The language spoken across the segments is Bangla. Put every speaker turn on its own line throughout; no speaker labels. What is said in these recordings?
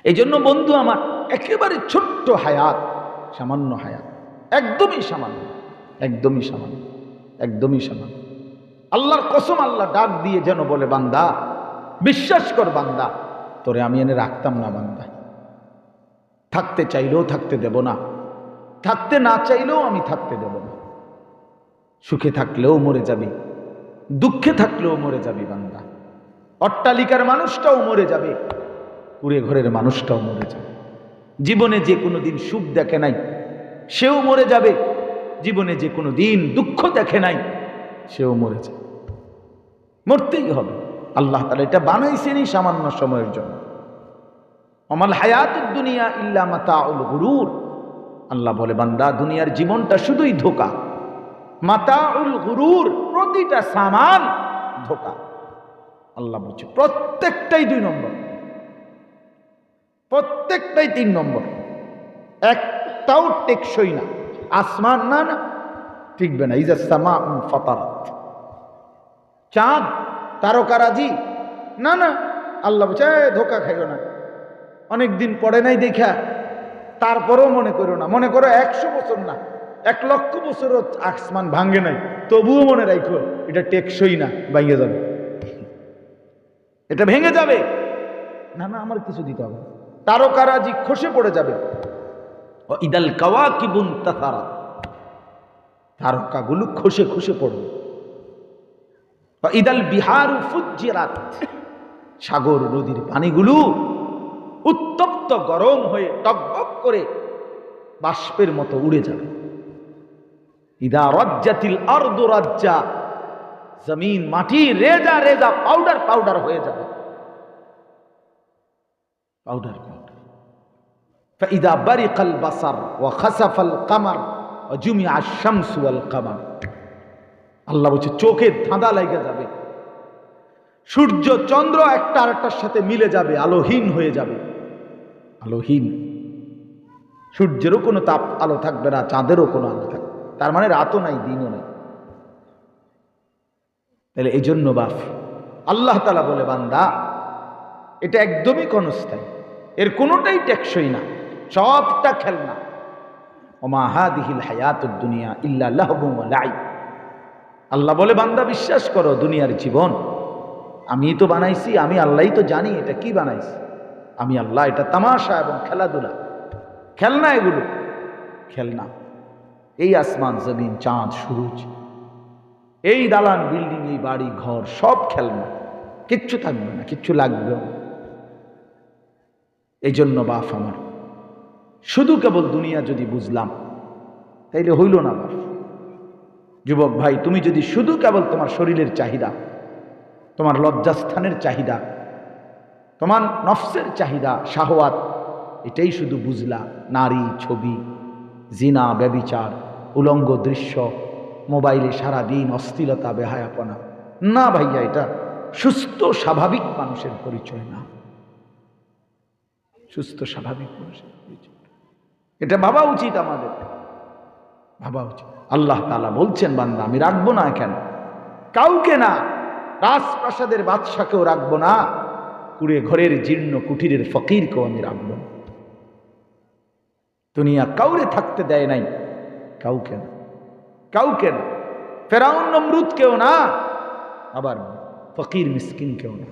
এই জন্য বন্ধু আমার, একেবারে ছোট্ট হায়াত, সামান্য হায়াত, একদমই সামান্য, একদমই সামান্য, একদমই সামান্য। আল্লাহর কসম, আল্লাহ ডাক দিয়ে যেন বলে, বান্দা বিশ্বাস কর, বান্দা তোরে আমি এনে রাখতাম না, বান্দা থাকতে চাইলেও থাকতে দেব না, থাকতে না চাইলেও আমি থাকতে দেব না। সুখে থাকলেও মরে যাবি, দুঃখে থাকলেও মরে যাবি বান্দা। অট্টালিকার মানুষটাও মরে যাবে, কুড়ে ঘরের মানুষটাও মরে যাবে। জীবনে যে কোনো দিন সুখ দেখে নাই সেও মরে যাবে, জীবনে যে কোনো দিন দুঃখ দেখে নাই সেও মরে যাবে, মরতেই হবে। আল্লাহ তাআলা এটা বানাইছেনই সামান্য সময়ের জন্য। আমাল হায়াতুদ দুনিয়া ইল্লা মাতাউল গুরুর। আল্লাহ বলে, বান্দা দুনিয়ার জীবনটা শুধুই ধোঁকা। মাতাউল গুরুর, প্রতিটা সামান ধোঁকা। আল্লাহ বলছে প্রত্যেকটাই 2 নম্বর, প্রত্যেকটাই 3 নম্বর, একটাও টেকসই না। আসমান না না টিকবে না, ইজা সামা ফাতারাত। চাঁদ তারকারাজি না না, আল্লাহ বলছে ধোঁকা খাইও না। অনেকদিন পড়ে নাই দেখা তারপরেও মনে করো না, মনে করো 100 বছর না 1 লক্ষ বছরও আসমান ভাঙ্গে নাই, তবুও মনে রাখো এটা টেকসই না, ভেঙে যাবে, এটা ভেঙে যাবে। না না, আমার কিছু দিতে হবে। তারকারাজি খসে পড়ে যাবে। ইদাল কাওয়াকিবুন তাসারাত, তারকাগুলো খসে খসে পড়বে। ইদাল বিহারু ফুজ্জিরাত, সাগর নদীর পানিগুলো উত্তপ্ত গরম হয়ে টকবক করে বাষ্পের মতো উড়ে যাবে। ইদা রাজ্জাতিল আরদু রাজ্জা, জমিন মাটি রেজা রেজা পাউডার পাউডার হয়ে যাবে, পাউডার পাউডার। ফাইদা বারিকাল বাসার ওয়া খাসাফাল কামার ওয়া জুমিআ আশ-শামসু ওয়াল কামার। আল্লাহ বলছে চোখে ধাঁধা লেগে যাবে, সূর্য চন্দ্র একটা আরেকটার সাথে মিলে যাবে, আলোহীন হয়ে যাবে, আলোহীন। সূর্যেরও কোনো তাপ আলো থাকবে না, চাঁদেরও কোনো আলো থাকবে, তার মানে রাতও নাই দিনও নাই। তাহলে এই জন্য বাপ আল্লাহ তাআলা বলে, বান্দা এটা একদমই ক্ষণস্থায়ী, এর কোনোটাই টেকসই না, সবটা খেলনা। ওমা হাদিহিল হায়াতুদ দুনিয়া ইল্লা লাহবুন ওয়া লাইব। আল্লাহ বলে, বান্দা বিশ্বাস করো, দুনিয়ার জীবন আমি তো বানাইছি, আমি আল্লাহই তো জানি এটা কি বানাইছি। আমি আল্লাহ, এটা তামাশা এবং খেলাধুলা, খেলনা, এগুলো খেলনা। এই আসমান জমিন চাঁদ সূরজ, এই দালান বিল্ডিং, এই বাড়ি ঘর, সব খেলনা, কিচ্ছু থাকবে না, কিচ্ছু লাগবে না। এই জন্য বাপ আমার, শুধু কেবল দুনিয়া যদি বুঝলাম তাইলে হইল না বাপ। যুবক ভাই, তুমি যদি শুধু কেবল তোমার শরীরের চাহিদা, তোমার লজ্জাস্থানের চাহিদা, তোমার নফসের চাহিদা, শাহওয়াত, এটাই শুধু বুঝলা, নারী, ছবি, জিনা, ব্যভিচার, উলঙ্গ দৃশ্য, মোবাইলে সারাদিন অশ্লীলতা, বেহায়াপনা, না ভাইয়া, এটা সুস্থ স্বাভাবিক মানুষের পরিচয় না, সুস্থ স্বাভাবিক মানুষের পরিচয়। এটা ভাবা উচিত, আমাদের ভাবা উচিত। আল্লাহ তাআলা বলছেন, বান্দা আমি রাখবো না, কেন কাউকে না, রাজপ্রাসাদের বাদশাকেও রাখবো না, কুড়ে ঘরের জীর্ণ কুটিরের ফকিরকেও আমি রাখবো না। দুনিয়া কাউরে থাকতে দেয় নাই, কাউকে না, কাউকে না, ফেরাউন নমরুদ কেউ না, আবার ফকির মিসকিন কেউ না।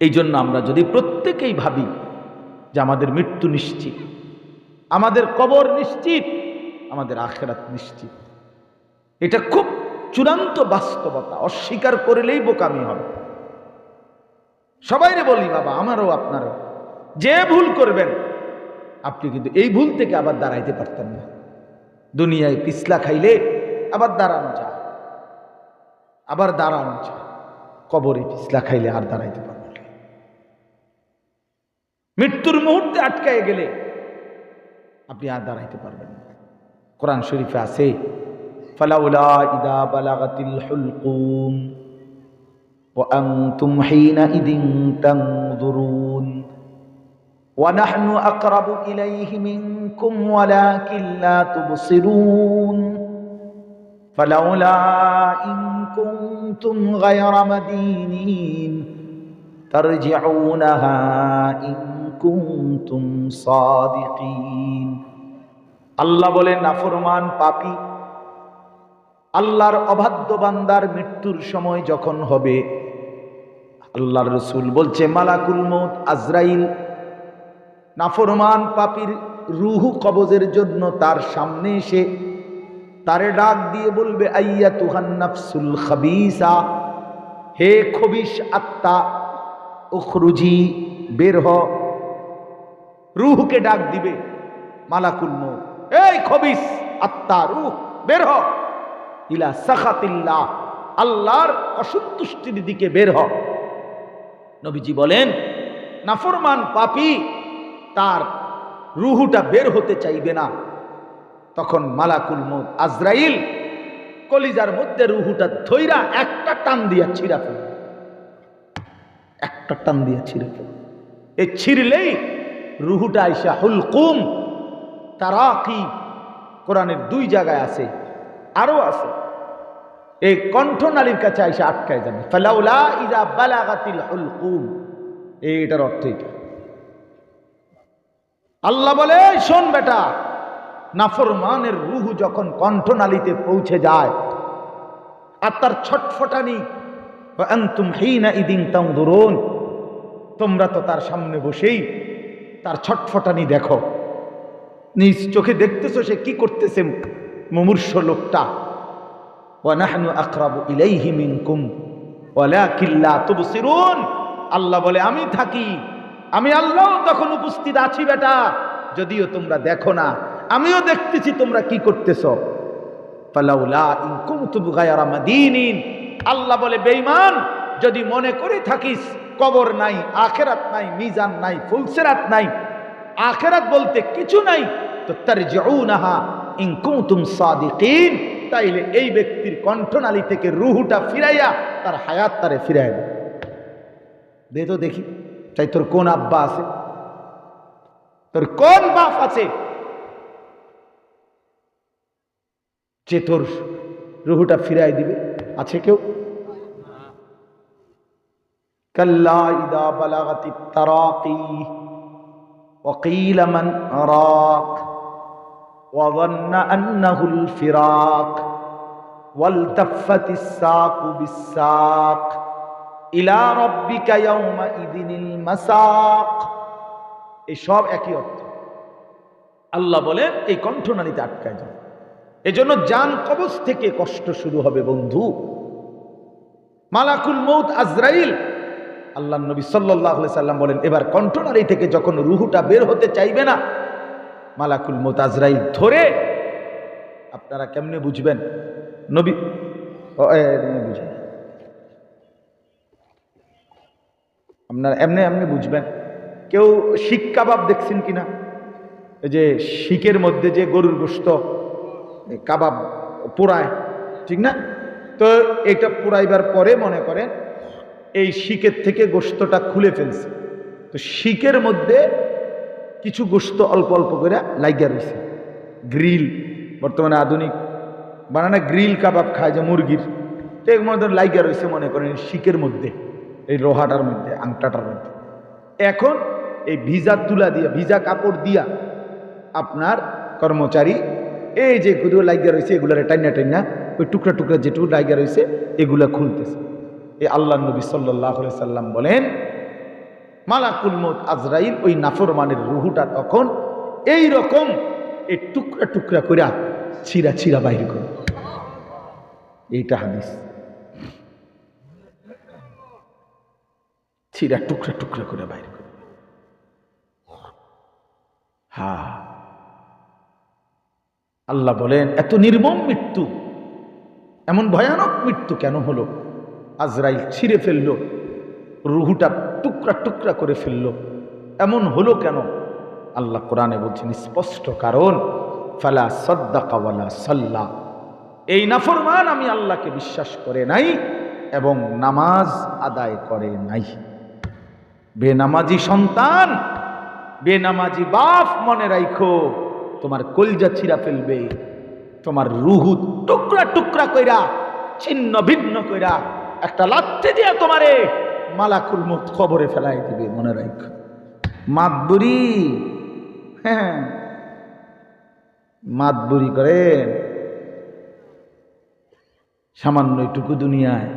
এই জন্য আমরা যদি প্রত্যেকেই ভাবি যে আমাদের মৃত্যু নিশ্চিত, আমাদের কবর নিশ্চিত, আমাদের আখিরাত নিশ্চিত, এটা খুব চূড়ান্ত বাস্তবতা, অস্বীকার করলেই বোকামি হবে। সবাইরে বলি, বাবা আমারও আপনারও, যে ভুল করবেন আপনি কিন্তু এই ভুল থেকে আবার দাঁড়াইতে পারতেন না। দুনিয়ায় পিছলা খাইলে আবার দাঁড়ানো যায়, আবার দাঁড়ানো যায়, কবরে পিছলা খাইলে আর দাঁড়াইতে পারবেন না। মৃত্যুর মুহূর্তে আটকায় গেলে আপনি আর দাঁড়াইতে পারবেন না। কোরআন শরীফে আছে, ফালাউলা ইদা বালাগাতিল হুলকুম ওয়া আনতুম হিনাইদিন তানজুরুন ওয়া নাহনু আকরাবু ইলাইহি মিনকুম ওয়ালাকিন লা তুবসিরুন ফালাউলা ইন কুনতুম গায়রা মাদিনিন তারজিউনাহা ইন কুনতুম সাদিকিন। আল্লাহ বলেন নাফরমান পাপী আল্লাহর অবাধ্য বান্দার মৃত্যুর সময় যখন হবে, আল্লাহর রাসূল বলছে মালাকুল মউত আজরাইল নাফরমান পাপীর রূহ কবজের জন্য তার সামনে এসে তারে ডাক দিয়ে বলবে আইয়াতুহান নাফসুল খাবিসা, হে খবিশ আত্মা উখরুজি, বের হ। রূহকে ডাক দিবে মালাকুল মউত, এই খবিস আত্মা রূহ বের হ, ইলা সাখাতিল্লাহ, আল্লাহর অসন্তুষ্টির দিকে বের হ। নবীজি বলেন নাফরমান পাপী তার রূহটা বের হতে চাইবে না, তখন মালাকুল মউত আজরাইল কলিজার মধ্যে রূহটা ধইরা একটা টান দিয়া ছিঁড়া ফেলে, একটা টান দিয়া ছিঁড়ে ফেলে। এই ছিঁড়লেই রূহটা আইসা হুলকুম তারাকি, কোরআনের 2 জায়গায় আছে, আরো আছে, এই কণ্ঠনালীর কাছে আইসা আটকায় যাবে। ফালাউলা ইযা বালাগাতিল হুলকুম, এটার অর্থ এটা। আল্লাহ বলে শোন বেটা, নাফরমানের রূহ যখন কণ্ঠনালীতে পৌঁছে যায় আর তার ছটফটানি, ওয়া আনতুম হিনা ইদিন তানজুরুন, তোমরা তো তার সামনে বসেই তার ছটফটানি দেখো, নিজ চোখে দেখতেছো সে কি করতেছে মুমূর্ষ লোকটা। ওয়া নাহনু আকরাবু ইলাইহি মিনকুম ওয়ালাকিন লা তুবসিরুন, আল্লাহ বলে আমি থাকি, আমি আল্লাহ তখন উপস্থিত আছি বেটা, যদিও তোমরা দেখো না, আমিও দেখতেছি তোমরা কি করতেছো। ফালাউলা ইন কুনতুম গায়রা মাদিনিন, আল্লাহ বলে বেঈমান, যদি মনে করে থাকিস কবর নাই, আখিরাত নাই, মিজান নাই, ফুলসিরাত নাই, আখিরাত বলতে কিছু নাই, তো তারজিউনাহা ইন কুনতুম সাদিকিন, তাইলে এই ব্যক্তির কণ্ঠনালী থেকে রূহটা ফিরাইয়া তার হায়াত তারে ফিরাইয়া দে। দে তো দেখি, চাই তোর কোন আব্বা আছে, তোর কোন বাপ আছে যে তোর রূহটা ফিরাই দিবে? আছে কেউ? কাল্লা ইদা বালাগাতিত তারাকি ওয়া কিলা মান আরাক ওয়া যান্না আন্নাহুল ফিরাক ওয়ালতাফাতিস সাকু বিস-সাক ইলা রাব্বিকা ইয়াওমা ইদিনিল মাসাক। এই সব একই অর্থ। আল্লাহ বলেন এই কণ্ঠনালীতে আটকায় যায়, এজন্য জান কবজ থেকে কষ্ট শুরু হবে বন্ধু। মালাকুল মউত আজরাইল, আল্লাহর নবী সাল্লাল্লাহু আলাইহি সাল্লাম বলেন এবার কণ্ঠনালী থেকে যখন রূহটা বের হতে চাইবে না, মালাকুল মউত আজরাইল ধরে, আপনারা কেমনে বুঝবেন? নবী বুঝেন, আপনারা এমনি এমনি বুঝবেন। কেউ শিক কাবাব দেখছেন কিনা? এই যে শিকের মধ্যে যে গরুর গোশত কাবাব পোড়ায়, ঠিক না? তো এটা পোড়াইবার পরে মনে করেন এই শিকের থেকে গোশতটা খুলে ফেলছে, তো শিকের মধ্যে কিছু গোশত অল্প অল্প করে লাইগা রয়েছে। গ্রিল, বর্তমানে আধুনিক বানানা গ্রিল কাবাব খায় যে মুরগির, তো এর মধ্যে লাইগা রয়েছে মনে করেন শিকের মধ্যে, এই লোহাটার মধ্যে, আংটাটার মধ্যে। এখন এই ভিজা তুলা দিয়া, ভিজা কাপড় দিয়া আপনার কর্মচারী এই যে গুলো লাইগা রয়েছে এগুলার টাইনা টাইনা ওই টুকরা টুকরা যেটুকু লাইগা রয়েছে এগুলা খুলতেছে। এই আল্লাহর নবী সাল্লাল্লাহু আলাইহি সাল্লাম বলেন মালাকুল মউত আজরাইল ওই নাফরমানের রূহটা তখন এই রকম এই টুকরা টুকরা কইরা ছিঁড়া ছিঁড়া বাইর করে। এইটা হাদিস, ছিঁড়া টুকরা টুকরা করে বাইর করে। হ্যাঁ, আল্লাহ বলেন এত নির্মম মৃত্যু, এমন ভয়ানক মৃত্যু কেন হলো? আজরাইল ছিঁড়ে ফেললো, রূহটা টুকরা টুকরা করে ফেললো, এমন হলো কেন? আল্লাহ কোরআনে বলছেন স্পষ্ট কারণ, ফালা সাদ্দাকা ওয়ালা সাল্লা, এই নাফরমান আমি আল্লাহকে বিশ্বাস করে নাই এবং নামাজ আদায় করে নাই। বেনামাজি সন্তান, বেনামাজি বাপ, মনে রাখো তোমার কলজা ছিঁড়া ফেলবে, তোমার রূহ টুকরা টুকরা কইরা ছিন্ন ভিন্ন কইরা একটা লাথি দিয়া তোমারে মালাকুল মউত কবরে ফেলাই দিবে, মনে রাখ। মাতবুরি, হ্যাঁ মাতবুরি করেন সামান্য এটুকু দুনিয়ায়।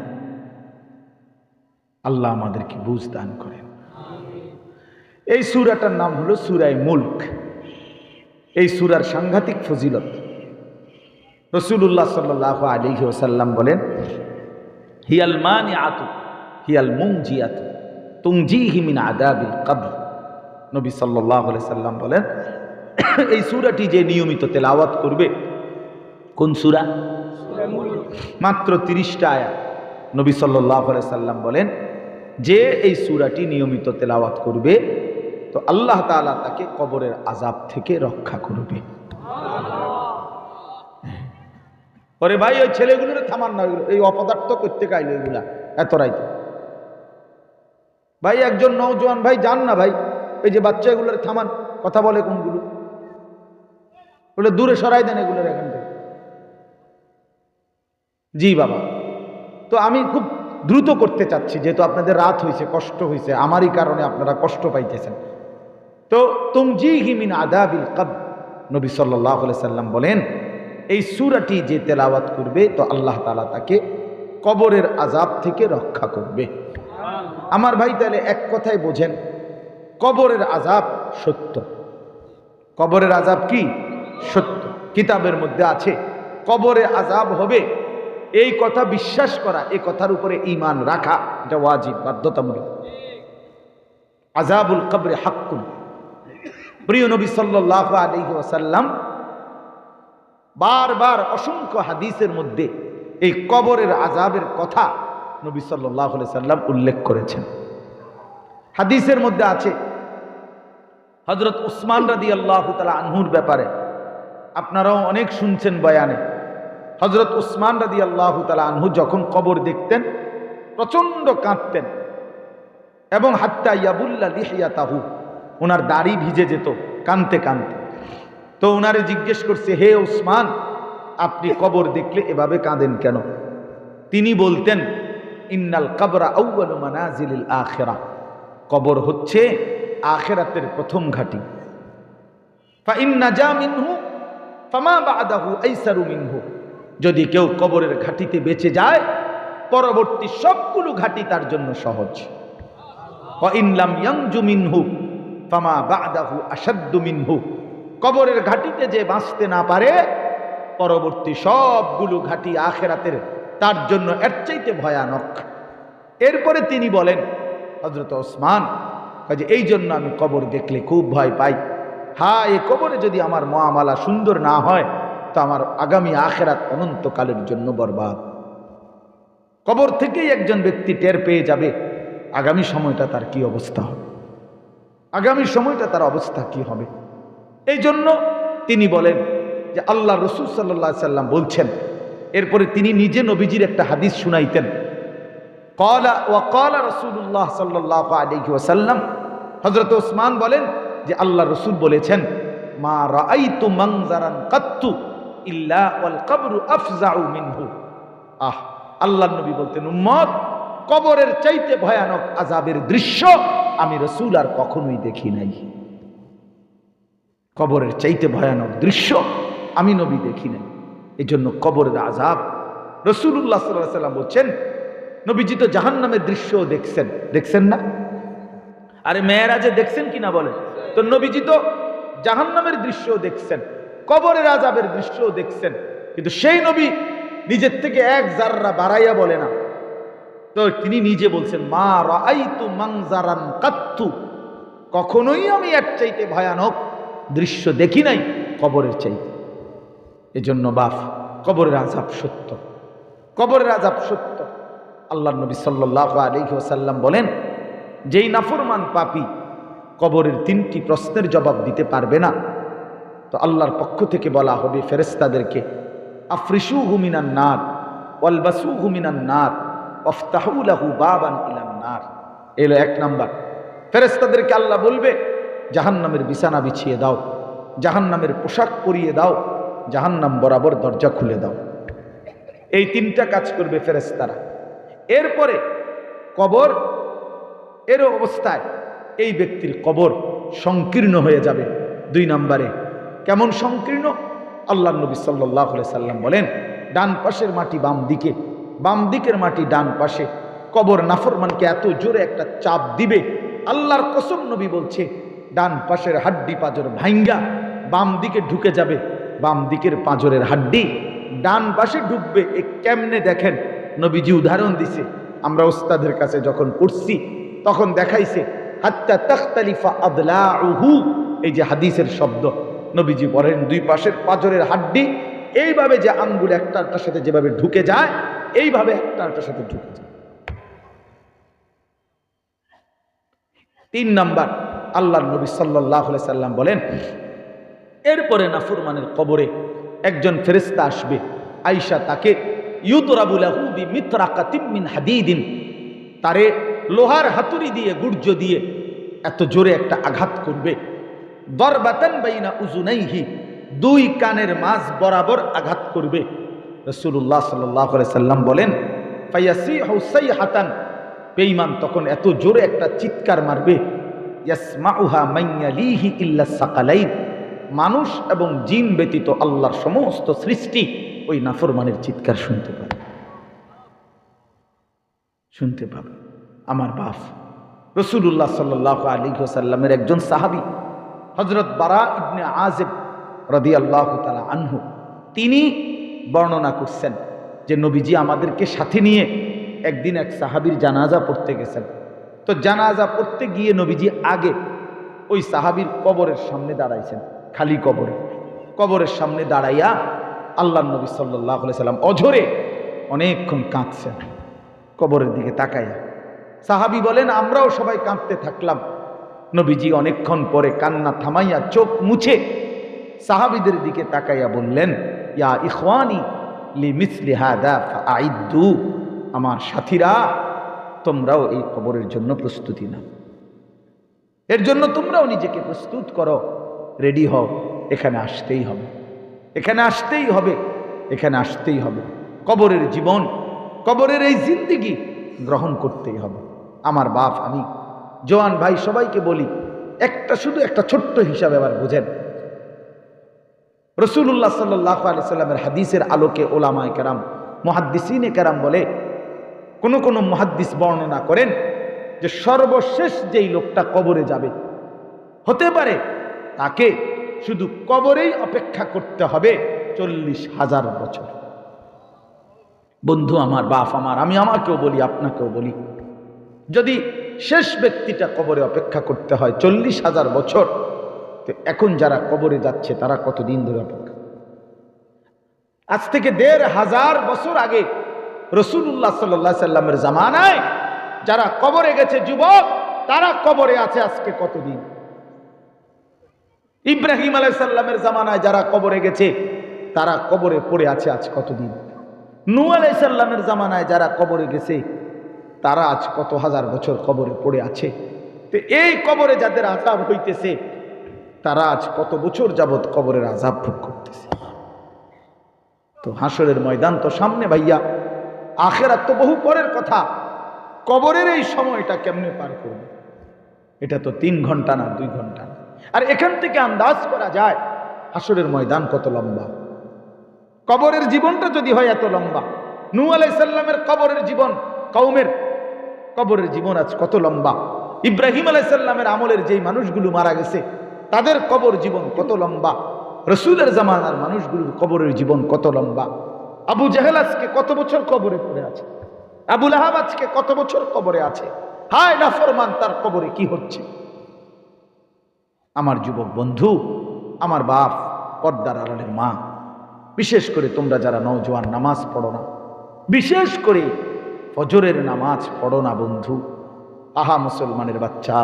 আল্লাহ আমাদেরকে বুঝ দান করেন। এই সূরাটার নাম হলো সূরায়ে মুলক। এই সূরার সাংঘাতিক ফজিলত। রাসূলুল্লাহ সাল্লাল্লাহু আলাইহি ওয়াসাল্লাম বলেন, হিয়াল মানিআতু হিয়াল মুনজিয়াতু তুনজিহি মিন আযাবিল কবর। নবী সাল্লাল্লাহু আলাইহি সাল্লাম বলেন, এই সূরাটি যে নিয়মিত তেলাওয়াত করবে, কোন সূরা? সূরা মুলক। মাত্র 30টা আয়াত। নবী সাল্লাল্লাহু আলাইহি সাল্লাম বলেন, যে এই সূরাটি নিয়মিত তেলাওয়াত করবে তো আল্লাহ তাআলা তাকে কবরের আযাব থেকে রক্ষা করবে। ওরে ভাই, ওই ছেলেগুলোরে থামান না, এই অপদার্থ করতে গাইল এগুলা এত রাইতে। ভাই একজন নওজোয়ান ভাই যান না ভাই, এই যে বাচ্চাগুলোর থামান, কথা বলে কোনগুলো, বলে দূরে সরাই দেন এগুলোর এখান থেকে। জি বাবা, তো আমি খুব দ্রুত করতে চাচ্ছি, যেহেতু আপনাদের রাত হয়েছে, কষ্ট হয়েছে, আমারই কারণে আপনারা কষ্ট পাইতেছেন। তো তুনজিহি মিন আযাবিল কবর, নবী সাল্লাল্লাহু আলাইহি সাল্লাম বলেন, এই সূরাটি যে তেলাওয়াত করবে তো আল্লাহ তাআলা তাকে কবরের আযাব থেকে রক্ষা করবে। আমার ভাই, তাহলে এক কথায় বোঝেন, কবরের আযাব সত্য। কবরের আযাব কি? সত্য। কিতাবের মধ্যে আছে কবরে আযাব হবে, এই কথা বিশ্বাস করা, এই কথার উপরে ঈমান রাখা, এটা ওয়াজিব, বাধ্যতামূলক। আযাবুল কবরে হাক্কুন। প্রিয় নবী সাল্লাল্লাহু আলাইহি ওয়াসাল্লাম বারবার অসংখ্য হাদিসের মধ্যে এই কবরের আযাবের কথা নবী সাল্লাল্লাহু আলাইহি সাল্লাম উল্লেখ করেছেন। হাদিসের মধ্যে আছে হযরত উসমান রাদিয়াল্লাহু তাআলা আনহুর ব্যাপারে, আপনারাও অনেক শুনছেন বয়ানে। হযরত উসমান রাদিয়াল্লাহু তাআলা আনহু যখন কবর দেখতেন প্রচন্ড কাঁদতেন, এবং হাত্তা ইয়াবুল্লা লিহিয়াতাহু, ওনার দাড়ি ভিজে যেত কাঁদতে কাঁদতে। তো ওনারে জিজ্ঞেস করছে, হে উসমান, আপনি কবর দেখলে এভাবে কাঁদেন কেন? তিনি বলতেন, ইন্নাল কবরা আউয়ালু মানাজিলিল আখিরাহ, কবর হচ্ছে আখিরাতের প্রথম ঘাঁটি। ফা ইন নাজা মিনহু ফামা বা'দাহু আইসারু মিনহু, যদি কেউ কবরের ঘাঁটিতে বেঁচে যায় পরবর্তী সবগুলো ঘাঁটি তার জন্য সহজ। ওয়া ইন লাম ইয়ানজু মিনহু ফামা বা'দাহু আশাদ্দু মিনহু, কবরের ঘাঁটিতে যে বাঁচতে না পারে পরবর্তী সবগুলো ঘাঁটি আখিরাতের তার জন্য এর চাইতে ভয়ানক। এরপরে তিনি বলেন, হযরত ওসমান, যে এই জন্য আমি কবর দেখলে খুব ভয় পাই। হ্যাঁ, এই কবরে যদি আমার মুআমালা সুন্দর না হয় তো আমার আগামী আখিরাত অনন্তকালের জন্য বরবাদ। কবর থেকেই একজন ব্যক্তি টের পেয়ে যাবে আগামী সময়টা তার কি অবস্থা হবে, আগামী সময়টা তার অবস্থা কি হবে। এই জন্য তিনি বলেন যে আল্লাহ রাসূল সাল্লাল্লাহু আলাইহি সাল্লাম বলছেন। এরপরে তিনি নিজে নবীজির একটা হাদিস শুনাইতেন। ক্বালা রাসূলুল্লাহ সাল্লাল্লাহু আলাইহি ওয়াসাল্লাম, হযরত ওসমান বলেন যে আল্লাহ রাসূল বলেছেন, মা রাআইতু মানজারান কাত্তু ইল্লা ওয়াল কবরু আফজাউ মিনহু। আল্লাহর নবী বলতেন, উম্মত, কবরের চাইতে ভয়ানক আযাবের দৃশ্য আমি রাসূল আর কখনোই দেখি নাই। কবরের চাইতে ভয়ানক দৃশ্য আমি নবী দেখি নাই। এই জন্য কবরের আযাব, রাসূলুল্লাহ সাল্লাল্লাহু আলাইহি ওয়াসাল্লাম বলছেন, নবীজি তো জাহান্নামের দৃশ্য দেখছেন, দেখছেন না? আরে মেয়েরাজে দেখছেন কিনা বলেন? তো নবীজি তো জাহান্নামের দৃশ্য দেখছেন, কবরের আযাবের দৃশ্য দেখছেন, কিন্তু সেই নবী নিজের থেকে এক জাররা বাড়াইয়া বলে না। তো তিনি নিজে বলছেন, মা রাআইতু মানজারান কাত্তু, কখনোই আমি এর চাইতে ভয়ানক দৃশ্য দেখি নাই কবরের চাইতে। এজন্য বাপ, কবরের আযাব সত্য, কবরের আযাব সত্য। আল্লাহর নবী সাল্লাল্লাহু আলাইহি ওয়াসাল্লাম বলেন, যেই নাফরমান পাপী কবরের 3টি প্রশ্নের জবাব দিতে পারবে না তো আল্লাহর পক্ষ থেকে বলা হবে ফেরেশতাদেরকে, আফরিশুহু মিনান নার ওয়ালবাসুহু মিনান নার ওয়াফতাহু লাহু বাবান ইলান নার। এলো 1 নাম্বার। ফেরেশতাদেরকে আল্লাহ বলবে, জাহান্নামের বিছানা বিছিয়ে দাও, জাহান্নামের পোশাক পরিয়ে দাও, জাহান্নাম বরাবর দরজা খুলে দাও। এই 3টা কাজ করবে ফেরেশতারা। এরপরে কবর এর অবস্থায় এই ব্যক্তির কবর সংকীর্ণ হয়ে যাবে। 2 নম্বরে কেমন সংকীর্ণ? আল্লাহ নবী সাল্লাল্লাহু আলাইহি সাল্লাম বলেন, ডান পাশের মাটি বাম দিকে, বাম দিকের মাটি ডান পাশে। কবর নাফরমানকে এত জোরে একটা চাপ দিবে, আল্লাহর কসম নবী বলছে ডান পাশের হাড্ডি পাঁজর ভাঙ্গা বাম দিকে ঢুকে যাবে, বাম দিকের পাঁজরের হাড্ডি ডান পাশে ঢুকবে। এ কেমনে দেখেন, নবীজি উদাহরণ দিছে। আমরা ওস্তাদের কাছে যখন পড়ছি তখন দেখাইছে হাত্তা তাখতালিফা আদলাউহু, এই যে হাদিসের শব্দ, নবীজি বলেন 2 পাশের পাঁজরের হাড্ডি এইভাবে যে আঙ্গুল একটার সাথে যেভাবে ঢুকে যায়, এইভাবে একটার সাথে ঢুকে যায়। 3 নাম্বার, আল্লাহর নবী সাল্লাল্লাহু আলাইহি সাল্লাম বলেন, এরপরে নাফরমানের কবরে একজন ফেরেশতা আসবে, আয়েশা তাকে ইউদরাবু লাহু বিমিতরাকাতিম মিন হাদিদিন, তারে লোহার হাতুড়ি দিয়ে গুর্জ দিয়ে এত জোরে একটা আঘাত করবে। দরবাতান বাইনা উযুনাইহি, 2 কানের মাঝ বরাবর আঘাত করবে। রাসূলুল্লাহ সাল্লাল্লাহু আলাইহি সাল্লাম বলেন, ফায়াসিহু সাইহাতান, বেঈমান তখন এত জোরে একটা চিৎকার মারবে, ইয়াসমাউহা মান ইয়ালিহি ইল্লা সাকালাইন, মানুষ এবং জিন ব্যতীত আল্লাহর সমস্ত সৃষ্টি ওই নাফরমানের চিৎকার শুনতে পাবে। আমার বাপ রাসূলুল্লাহ সাল্লাল্লাহু আলাইহি ওয়াসাল্লামের একজন সাহাবী হযরত বারা ইবনে আযিব রাদিয়াল্লাহু তাআলা আনহু, তিনি বর্ণনা করছেন যে নবীজি আমাদেরকে সাথে নিয়ে একদিন এক সাহাবীর জানাজা পড়তে গেছেন। তো জানাজা পড়তে গিয়ে নবীজি আগে ওই সাহাবীর কবরের সামনে দাঁড়াইছেন, খালি কবরের সামনে দাঁড়াইয়া আল্লাহর নবী সাল্লাল্লাহু আলাইহি সাল্লাম অঝরে অনেকক্ষণ কাঁদছেন কবরের দিকে তাকাইয়া। সাহাবী বলেন, আমরাও সবাই কাঁদতে থাকলাম। নবীজি অনেকক্ষণ পরে কান্না থামাইয়া চোখ মুছে সাহাবীদের দিকে তাকাইয়া বললেন, ইয়া ইখওয়ানি লিমিসলি হাদা ফাআইদ্দু, আমার সাথীরা তোমরাও এই কবরের জন্য প্রস্তুতি নাও, এর জন্য তোমরাও নিজেকে প্রস্তুত করো, রেডি হও, এখানে আসতেই হবে, এখানে আসতেই হবে, এখানে আসতেই হবে। কবরের জীবন, কবরের এই জিন্দেগি গ্রহণ করতেই হবে। আমার বাপ, আমি জওয়ান ভাই সবাইকে বলি, শুধু একটা ছোট্ট হিসাবে আবার বুঝেন। রাসূলুল্লাহ সাল্লাল্লাহু আলাইহি সাল্লামের হাদিসের আলোকে ওলামায়ে কেরাম, মুহাদ্দিসিনে কেরাম বলে, কোন মুহাদ্দিস বর্ণনা করেন যে সর্বশেষ যেই লোকটা কবরে যাবে, হতে পারে তাকে শুধু কবরেই অপেক্ষা করতে হবে 40,000 বছর। বন্ধু আমার, বাপ আমার, আমি আমাকেও বলি, আপনাকেও বলি, যদি শেষ ব্যক্তিটা কবরে অপেক্ষা করতে হয় 40,000 বছর, তো এখন যারা কবরে যাচ্ছে তারা কতদিন ধরে অপেক্ষা? আজ থেকে 1,500 বছর আগে রাসূলুল্লাহ সাল্লাল্লাহু আলাইহি সাল্লামের জামানায় যারা কবরে গেছে যুবক, তারা কবরে আছে আজকে কতদিন? ইব্রাহিম আলাইহিস সালামের জামানায় যারা কবরে গেছে তারা কবরে পড়ে আছে আজ কতদিন? নূহ আলাইহিস সালামের জামানায় যারা কবরে গেছে তারা আজ কত হাজার বছর কবরে পড়ে আছে। তো এই কবরে যাদের আযাব হইতেছে তারা আজ কত বছর যাবত কবরের আযাব ভোগ করতেছে। তো হাসরের ময়দান তো সামনে ভাইয়া, আখিরাত তো বহু পরের কথা। কবরের এই সময়টা কেমনে পার করবে? এটা তো 3 ঘন্টা না, 2 ঘন্টা না। আর এখান থেকে আন্দাজ করা যায় হাসরের ময়দান কত লম্বা। কবরের জীবনটা যদি হয় এত লম্বা, নূহ আলাইহিস সালামের কবরের জীবন, কওমের কবরের জীবন আজ কত লম্বা। ইব্রাহিম আলাইহিস সালামের আমলের যেই মানুষগুলো মারা গেছে তাদের কবর জীবন কত লম্বা। রাসূলের জামানার মানুষগুলোর কবরের জীবন কত লম্বা। আবু জাহেল আজকে কত বছর কবরে পড়ে আছে, আবু লাহাব আজকে কত বছর কবরে আছে। হায় নাফরমান, তার কবরে কি হচ্ছে? আমার যুবক বন্ধু, আমার বাপ, পর্দার আড়ালের মা, বিশেষ করে তোমরা যারা নওজোয়ান, নামাজ পড়ো না, বিশেষ করে ফজরের নামাজ পড়ো না বন্ধু। আহা মুসলমানের বাচ্চা,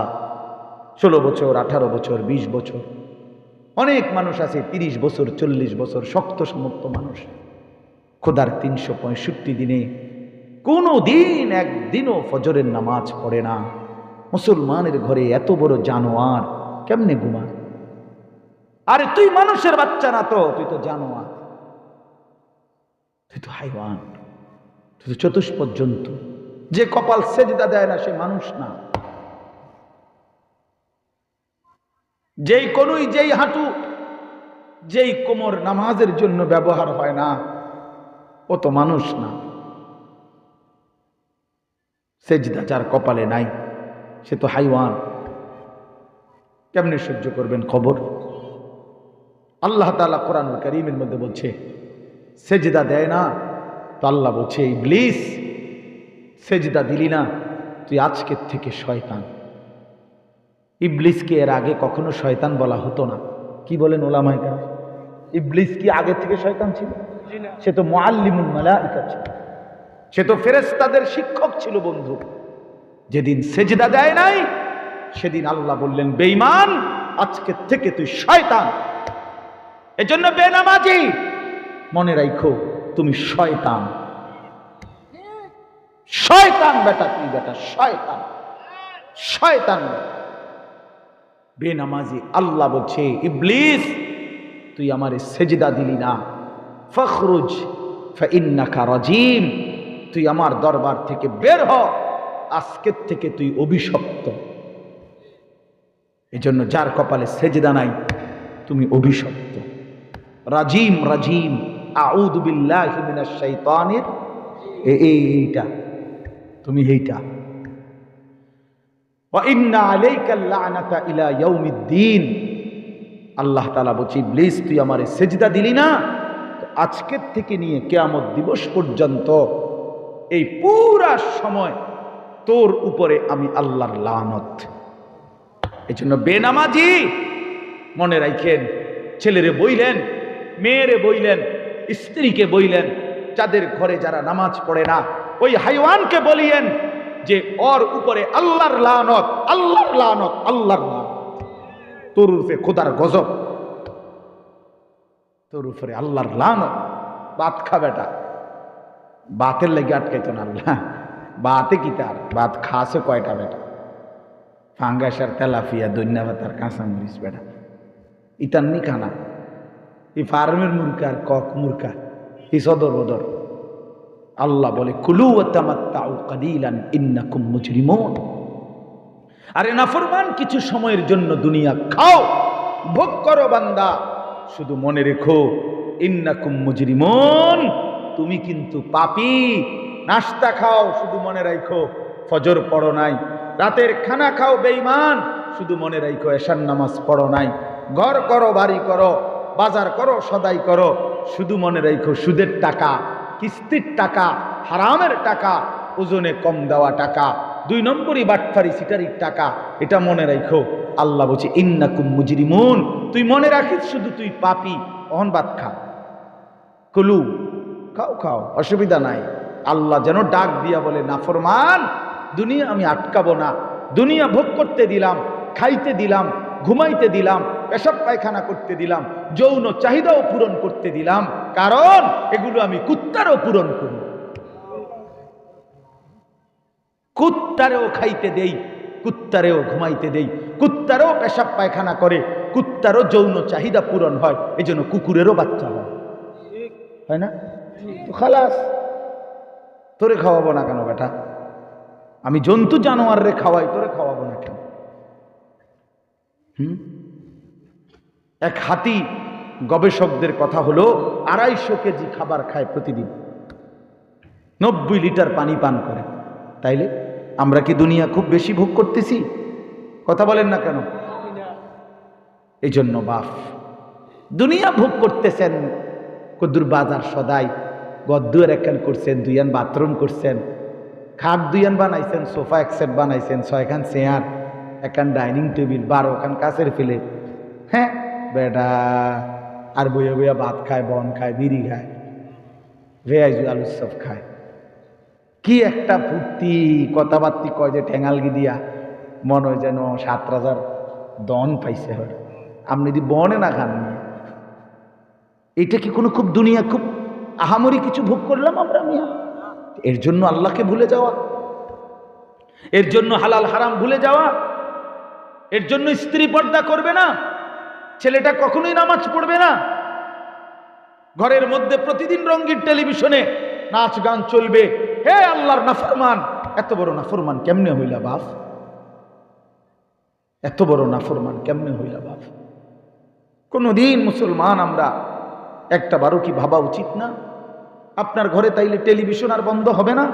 16 বছর, 18 বছর, 20 বছর, অনেক মানুষ আছে 30 বছর, 40 বছর, শক্ত সমর্থ মানুষ, খোদার 365 দিনে কোনো দিন একদিনও ফজরের নামাজ পড়ে না। মুসলমানের ঘরে এত বড় জানোয়ার কেমনে ঘুমায়? আরে তুই মানুষের বাচ্চা না, তো তুই তো জানোয়ার, তুই তো হাইওয়ান, তুই তো চতুষ্পদ জন্তু। যে কপাল সেজদা দেয় না সে মানুষ না। যেই কনুই, যেই হাঁটু, যেই কোমর নামাজের জন্য ব্যবহার হয় না, ও তো মানুষ না। সেজদা যার কপালে নাই সে তো হাইওয়ান। কেমনে সহ্য করবেন খবর? আল্লাহ তাআলা কোরআনুল কারীমের মধ্যে বলছে সেজদা দেয় না, তো আল্লাহ বলছে ইবলিস সেজদা দিলি না, তুই আজকের থেকে শয়তান। ইবলিসকে এর আগে কখনো শয়তান বলা হতো না। কি বলেন ওলামায়ে কেরাম? ইবলিস কি আগে থেকে শয়তান ছিল? সে তো মুআল্লিমুল মালায়েকা ছিল, সে তো ফেরেশতাদের শিক্ষক ছিল। বন্ধু, যেদিন সেজদা দেয় নাই সেদিন আল্লাহ বললেন বেঈমান, আজকে থেকে তুই শয়তান। এজন্য বেনামাজি মনে রাখো তুমি শয়তান। শয়তান বেটা, তুই বেটা শয়তান, শয়তান বেনামাজি। আল্লাহ বলছে ইবলিস তুই আমারে সেজদা দিলি না, ফখরুজ ফাইন্নাকা রাজিম, তুই আমার দরবার থেকে বের হ, আজকের থেকে তুই অভিশপ্ত। এজন্য যার কপালে সেজদা নাই তুমি অভিশপ্ত। রাজিম, রাজিম, আউযু বিল্লাহি মিনাশ শাইতানির, এইটা তুমি এইটা। ওয়া ইন্না আলাইকাল লা'নাতা ইলা ইয়াউমিদ্দিন, আল্লাহ তাআলা বলছে ইবলিস তুই আমারে সেজদা দিলি না, তো আজকের থেকে নিয়ে কিয়ামত দিবস পর্যন্ত এই পুরা সময় তোর উপরে আমি আল্লাহর লানত। এজন্য বেনামাজি মনে রাখেন, ছেলেরে বইলেন, মেয়েরে বইলেন, স্ত্রীকে বইলেন, যাদের ঘরে যারা নামাজ পড়ে না ওই হাইওয়ানকে বলিয়েন যে ওর উপরে আল্লাহর লানত, আল্লাহর লানত, আল্লাহর লানত, তোর উপরে খোদার গজব, তোর উপরে আল্লাহর লানত। ভাত খা বেটা, বাতের লেগে আটকাইতো না আল্লাহ। বাতে কি তার ভাত খাসে কয়টা বেটা? ফাঙ্গাস আর তেলাফিয়া, দৈন্যা ভাতার কাঁচামরিচ বেটা, ইতান্নি খানা। এই ফার্মের মুরগা আর কক মুরগা, এই সদর বদর। আল্লাহ বলে কুলু ওয়া তামাত্তাউ কালিলান ইন্নাকুম মুজরিমুন। আরে নাফরমান কিছু সময়ের জন্য দুনিয়া খাও, ভোগ করো বান্দা, শুধু মনে রেখো ইন্নাকুম মুজরিমুন, তুমি কিন্তু পাপী। নাস্তা খাও, শুধু মনে রাখো ফজর পড়ো নাই। রাতের খানা খাও বেঈমান, শুধু মনে রাখো এশার নামাজ পড়ো নাই। ঘর করো, বাড়ি করো, বাজার করো, সদাই করো, শুধু মনে রাখো সুদের টাকা, কিস্তির টাকা, হারামের টাকা, ওজনে কম দেওয়া টাকা, 2 নম্বরই বাটফারি সিটারির টাকা, এটা মনে রাখো। আল্লাহ বলছে ইন্নাকুম মুজরিমুন, তুই মনে রাখিস শুধু তুই পাপী। অহন ভাত খা, কুলু, খাও খাও, অসুবিধা নাই। আল্লাহ যেন ডাক দিয়া বলে নাফরমান, দুনিয়া আমি আটকাবো না, দুনিয়া ভোগ করতে দিলাম, খাইতে দিলাম, ঘুমাইতে দিলাম, পেশাব পায়খানা করতে দিলাম, যৌন চাহিদাও পূরণ করতে দিলাম, কারণ এগুলো আমি কুত্তারও পূরণ করি। কুত্তারেও খাইতে দেই, কুত্তারেও ঘুমাইতে দেই, কুত্তারও পেশাব পায়খানা করে, কুত্তারও যৌন চাহিদা পূরণ হয়, এই জন্য কুকুরেরও বাচ্চা হয় না? তো খালাস, তোরে খাওয়াবো না কেন বেটা? আমি জন্তু জানোয়ার রে খাওয়াই, তোরে খাওয়াবো না কেন? এক হাতি, গবেষকদের কথা হলো 250 কেজি খাবার খায় প্রতিদিন, 90 লিটার পানি পান করে। তাইলে আমরা কি দুনিয়া খুব বেশি ভোগ করতেছি? কথা বলেন না কেন? এই জন্য বাপ দুনিয়া ভোগ করতেছেন, কদ্দুর বাজার সদাই, গদ্দুর একখান করছেন, 2 বাথরুম করছেন, খাট 2 বানাইছেন, সোফা 1 সেট বানাইছেন, 6খান চেয়ার, 1খান ডাইনিং টেবিল, 12খান কাছের ফেলে। হ্যাঁ বেটা, আর বইয়া বইয়া ভাত খায়, বন খায়, বিড়ি খায়, ভেয়াজু আলুর চপ খায়। কি একটা ফুর্তি, কথাবার্তি কয় যে ঠেঙালগি দিয়া, মনে হয় যেন 7 রাজার দন পাইছে। হয় আপনি যদি বনে না খান, এটা কি কোনো খুব দুনিয়া খুব আহামরি কিছু ভোগ করলাম আমরা? মিয়া এর জন্য আল্লাহকে ভুলে যাওয়া, এর জন্য হালাল হারাম ভুলে যাওয়া, এর জন্য স্ত্রী পর্দা করবে না, ছেলেটা কখনোই নামাজ পড়বে না, ঘরের মধ্যে প্রতিদিন রঙিন টেলিভিশনে নাচ গান চলবে। হে আল্লাহর নাফরমান, এত বড় নাফরমান কেমনে হইলা বাপ? এত বড় নাফরমান কেমনে হইলা বাপ? কোনদিন মুসলমান আমরা একটা বারো কি ভাবা উচিত না? আপনার ঘরে তাইলে টেলিভিশন আর বন্ধ হবে না?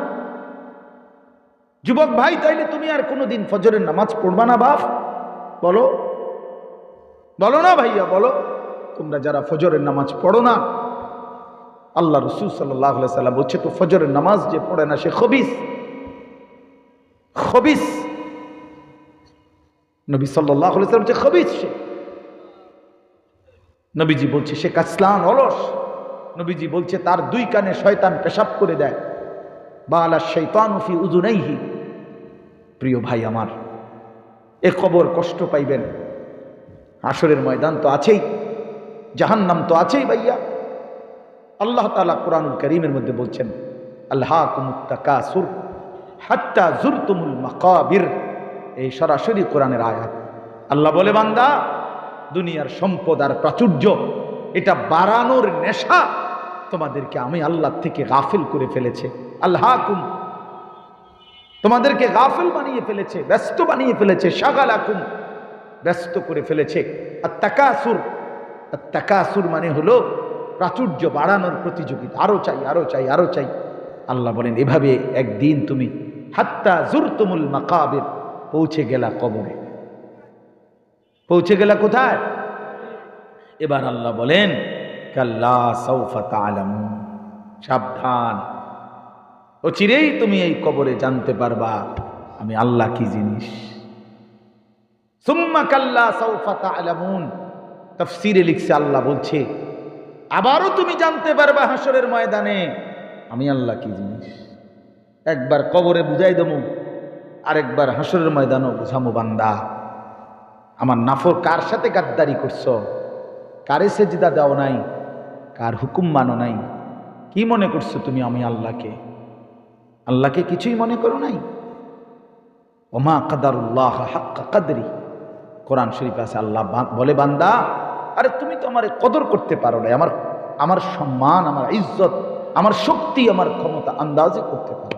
যুবক ভাই, তাইলে তুমি আর কোনোদিন ফজরের নামাজ পড়বা না বাপ? বলো বলো না ভাইয়া, বলো। তোমরা যারা ফজরের নামাজ পড়ো না, আল্লাহ রাসূল সাল্লাল্লাহু আলাইহি সাল্লাম বলছে, তো ফজরের নামাজ যে পড়ে না সে খবিস। খবিস, নবী সাল্লাল্লাহু আলাইহি সাল্লাম যে খবিস, সে নবীজি বলছে সে কাসলান, অলস। নবীজি বলছে তার দুই কানে শয়তান পেশাব করে দেয়। বালা শাইতানু ফি উযুনাইহি। প্রিয় ভাই আমার, এ কবর কষ্ট পাইবেন, হাসরের ময়দান তো আছেই, জাহান্নাম তো আছেই ভাইয়া। আল্লাহ তাআলা কুরআনুল কারীমের মধ্যে বলছেন, আলহাকুমুত তাকাসুর হাত্তা যুরতুমুল মাকাবির। এই সরাসরি কোরআনের আয়াত। আল্লাহ বলে, বান্দা, দুনিয়ার সম্পদ আর প্রাচুর্য এটা বাড়ানোর নেশা তোমাদেরকে আমি আল্লাহ থেকে গাফিল করে ফেলেছে। আলহাকুম, তোমাদেরকে গাফিল বানিয়ে ফেলেছে, ব্যস্ত বানিয়ে ফেলেছে। শাগালাকুম, ব্যস্ত করে ফেলেছে। আর তাকাসুর, আর তাকাসুর মানে হলো প্রাচুর্য বাড়ানোর প্রতিযোগিতা, আরো চাই, আরো চাই, আরো চাই। আল্লাহ বলেন এভাবে একদিন তুমি হাত্তা যুরতুমুল মাকাবির, পৌঁছে গেলা কবরে। পৌঁছে গেলা কোথায়? এবার আল্লাহ বলেন, কাল্লা সাউফা তা'লামুন, সাবধান, অচিরেই তুমি এই কবরে জানতে পারবা আমি আল্লাহ কি জিনিস। সুম্মা কাল্লা সাউফা তা'লামুন, তাফসীরে লিখছে, আল্লাহ বলছে আবারও তুমি জানতে পারবা হাসরের ময়দানে আমি আল্লাহ কি জিনিস। একবার কবরে বুঝাই দেবো, আরেকবার হাসরের ময়দানও বুঝামো। বান্দা আমার নাফর কার সাথে গাদ্দারি করছো, কারে সেজদা দাও নাই, কার হুকুম মানো নাই, কি মনে করছো তুমি আমি আল্লাহকে? আল্লাহকে কিছুই মনে করো নাই। ওমা কাদারুল্লাহ হাক্কা কাদরি, কোরআন শরীফ আছে। আল্লাহ বলে, বান্দা, আরে তুমি তো আমারে কদর করতে পারো নাই, আমার সম্মান, আমার ইজ্জত, আমার শক্তি, আমার ক্ষমতা আন্দাজে করতে পারো।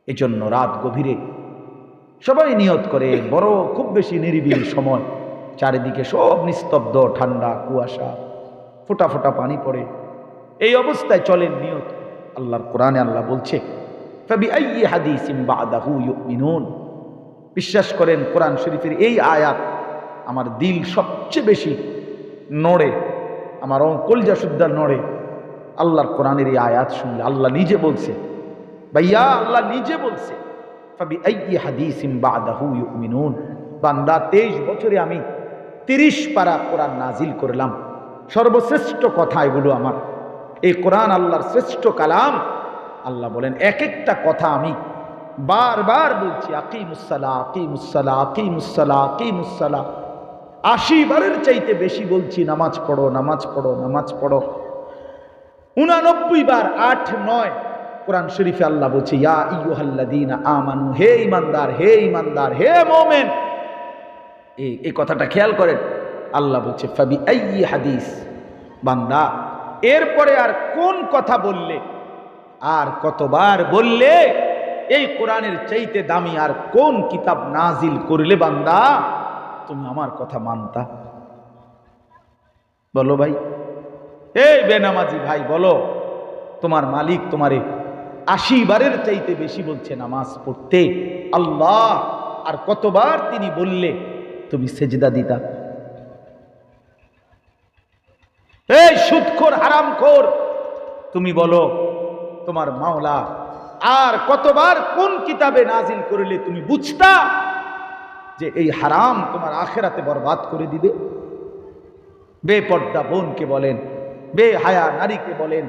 এজন্য রাত গভীরে সবাই নিয়ত করে, বড় খুব বেশি নিরিবিলি সময়, চারিদিকে সব নিস্তব্ধ, ঠান্ডা, কুয়াশা, ফোঁটা ফোঁটা পানি পড়ে, এই অবস্থায় চলেন নিয়ত। আল্লাহর কোরআনে আল্লাহ বলছে, ফাবিআইয়ি হাদিসিন বা'দাহু ইউমিনুন। বিশ্বাস করেন, কোরআন শরীফের এই আয়াত আমার দিল সবচেয়ে বেশি নড়ে, আমার কলিজা শুদ্ধা নড়ে আল্লাহর কোরআনের এই আয়াত শুনলে। আল্লাহ নিজে বলছে ভাইয়া, আল্লাহ নিজে বলছে, ফাবিআইয়ি হাদিসিন বা'দাহু ইউমিনুন। বান্দা, 23 বছরে আমি 30 পারা কোরআন নাজিল করলাম, সর্বশ্রেষ্ঠ কথা এগুলো আমার। এই কোরআন আল্লাহর শ্রেষ্ঠ কালাম। আল্লাহ বলেন এক একটা কথা আমি বারবার বলছি, আকিমুসসালাহ, আকিমুসসালাহ, আকিমুসসালাহ, আকিমুসসালাহ। 80 বারের চাইতে বেশি বলছি নামাজ পড়ো, নামাজ পড়ো, নামাজ পড়ো। 89 বার, 8, 9 কোরআন শরীফে আল্লাহ বলছে, ইয়া আইয়ুহাল্লাযীনা আমানু, হে ঈমানদার, হে ঈমানদার, হে মুমিন। এই কথাটা খেয়াল করেন। আল্লাহ বলছে ফাবিআইয়ি হাদিস। বান্দা, এরপরে আর কোন কথা বললে, আর কতবার বললে এই কোরআনের চাইতে দামি আর কোন কিতাব নাজিল করলে বান্দা তুমি আমার কথা মানতা? বলো ভাই, এই বেনামাজি ভাই, বলো, তোমার মালিক তোমারে 80 বারের চাইতে বেশি বলছে নামাজ পড়তে। আল্লাহ আর কতবার তিনি বললে তুমি সেজদা দিতা? এই সুদখোর, হারামখোর, তুমি বলো তোমার মাওলা আর কতবার কোন কিতাবে নাজিল করলে তুমি বুঝতা যে এই হারাম তোমার আখেরাতে বরবাদ করে দিবে? বেপর্দা বোনকে বলেন, বেহায়া নারীকে বলেন,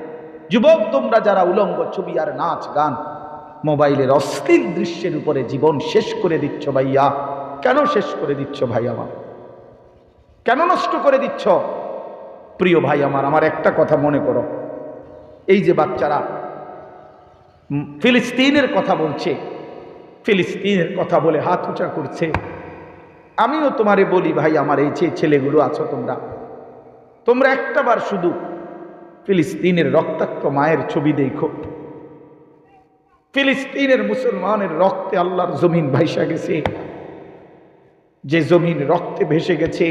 যুবক তোমরা যারা উলঙ্গ ছবি আর নাচ গান, মোবাইলের অশ্লীল দৃশ্যের উপরে জীবন শেষ করে দিচ্ছ ভাইয়া। কেন শেষ করে দিচ্ছ ভাই আমার? কেন নষ্ট করে দিচ্ছ? প্রিয় ভাই আমার একটা কথা মনে করো, এই যে বাচ্চারা ফিলিস্তিনের কথা বলছে, ফিলিস্তিনের কথা বলে হাত উঁচা করছে, আমিও তোমারে বলি ভাই, আমার এই যে ছেলেগুলো আছো তোমরা একটাবার শুধু ফিলিস্তিনের রক্তাক্ত মায়ের ছবি দেখো। ফিলিস্তিনের মুসলমানের রক্তে আল্লাহর জমিন ভাইসা গেছে। যে জমিন রক্তে ভেসে গেছে,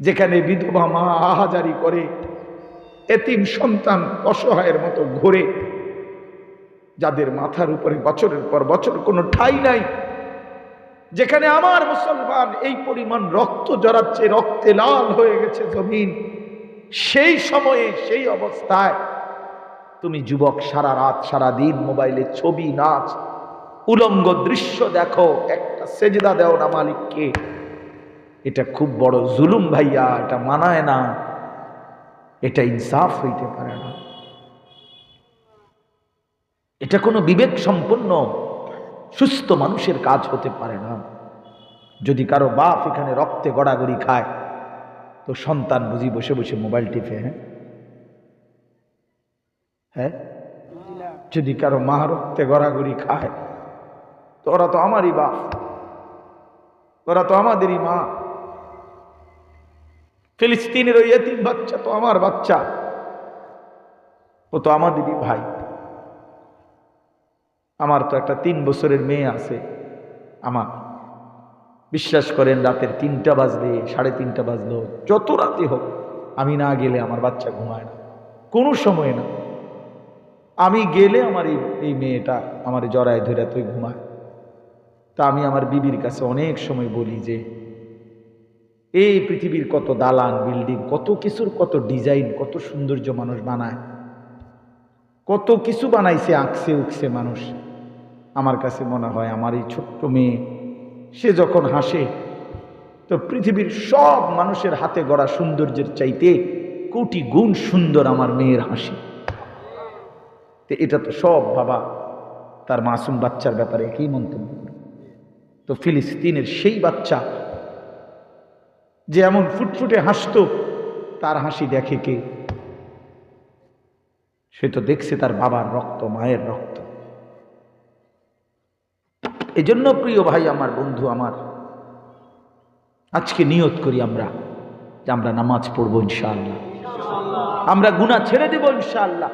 যেখানে বিধবা মা আহাজারি করে, এতিম সন্তান অসহায়ের মতো ঘুরে, যাদের মাথার উপরে বছরের পর বছর কোনো ঠাঁই নাই, যেখানে আমার মুসলমান এই পরিমাণ রক্ত জড়াচ্ছে, রক্তে লাল হয়ে গেছে জমিন, সেই সময়ে সেই অবস্থায় তুমি যুবক সারা রাত সারা দিন মোবাইলে ছবি, নাচ, উলঙ্গ দৃশ্য দেখো, একটা সেজদা দাও না মালিককে। এটা খুব বড় জুলুম ভাইয়া, এটা মানায় না, এটা ইনসাফ হইতে পারে না, এটা কোনো বিবেক সম্পন্ন সুস্থ মানুষের কাজ হতে পারে না। যদি কারো বাপ এখানে রক্তে গড়াগড়ি খায়, তো সন্তান বুঝি বসে বসে মোবাইল টিপে? হ্যাঁ, যদি কারো মা রক্তে গড়াগড়ি খায়, তো ওরা তো আমারই বাপ, ওরা তো আমাদেরই মা। ফিলিস্তিনের ওই এতিম বাচ্চা তো আমার বাচ্চা, ও তো আমাদেরই ভাই। আমার তো একটা 3 বছরের মেয়ে আছে। আমার বিশ্বাস করেন, রাতের 3টা বাজলে, 3:30 বাজলো, যত রাতে হোক, আমি না গেলে আমার বাচ্চা ঘুমায় না, কোনো সময় না। আমি গেলে আমার এই মেয়েটা আমার জড়ায় ধরে তুই ঘুমায়। তা আমি আমার বিবির কাছে অনেক সময় বলি যে এই পৃথিবীর কত দালান বিল্ডিং, কত কিছুর কত ডিজাইন, কত সৌন্দর্য মানুষ বানায়, কত কিছু বানাইছে, আঁকছে উকছে মানুষ। আমার কাছে মনে হয় আমার এই ছোট্ট মেয়ে, সে যখন হাসে, তো পৃথিবীর সব মানুষের হাতে গড়া সৌন্দর্যের চাইতে কোটি গুণ সুন্দর আমার মেয়ের হাসি। তো এটা তো সব বাবা তার মাসুম বাচ্চার ব্যাপারে একই মন্তব্য করে। তো ফিলিস্তিনের সেই বাচ্চা যে এমন ফুটফুটে হাসতো, তার হাসি দেখে কে? সে তো দেখছে তার বাবার রক্ত, মায়ের রক্ত। এজন্য প্রিয় ভাই আমার, বন্ধু আমার, আজকে নিয়ত করি আমরা যে আমরা নামাজ পড়বো ইনশাআল্লাহ, আমরা গুনাহ ছেড়ে দেব ইনশাআল্লাহ,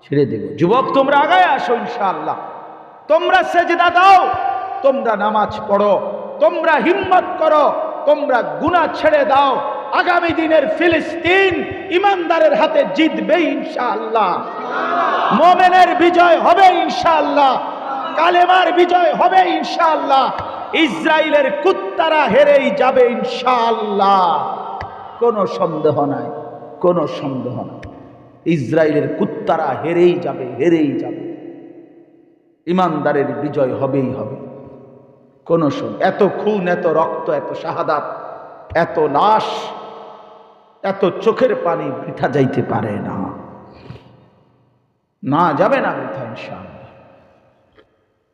ছেড়ে দেব। যুবক তোমরা আগায় আসো ইনশাআল্লাহ, তোমরা সেজদা দাও, তোমরা নামাজ পড়ো, তোমরা হিম্মত করো, তোমরা গুনাহ ছেড়ে দাও। আগামী দিনের ফিলিস্তিন ইমানদারের হাতে জিতবে ইনশাআল্লাহ, মুমিনের বিজয় হবে ইনশাআল্লাহ, কালেমার বিজয় হবে ইনশাআল্লাহ, ইসরায়েলের কুত্তারা হেরেই যাবে ইনশাআল্লাহ। কোনো সন্দেহ নাই, কোনো সন্দেহ নাই, ইসরায়েলের কুত্তারা হেরেই যাবে, হেরেই যাবে, ইমানদারের বিজয় হবেই হবে। কোনো এত খুন, এত রক্ত, এত শাহাদাত, এত লাশ, এত চোখের পানি বৃথা যাইতে পারে না, না যাবে না বৃথা ইনশাআল্লাহ।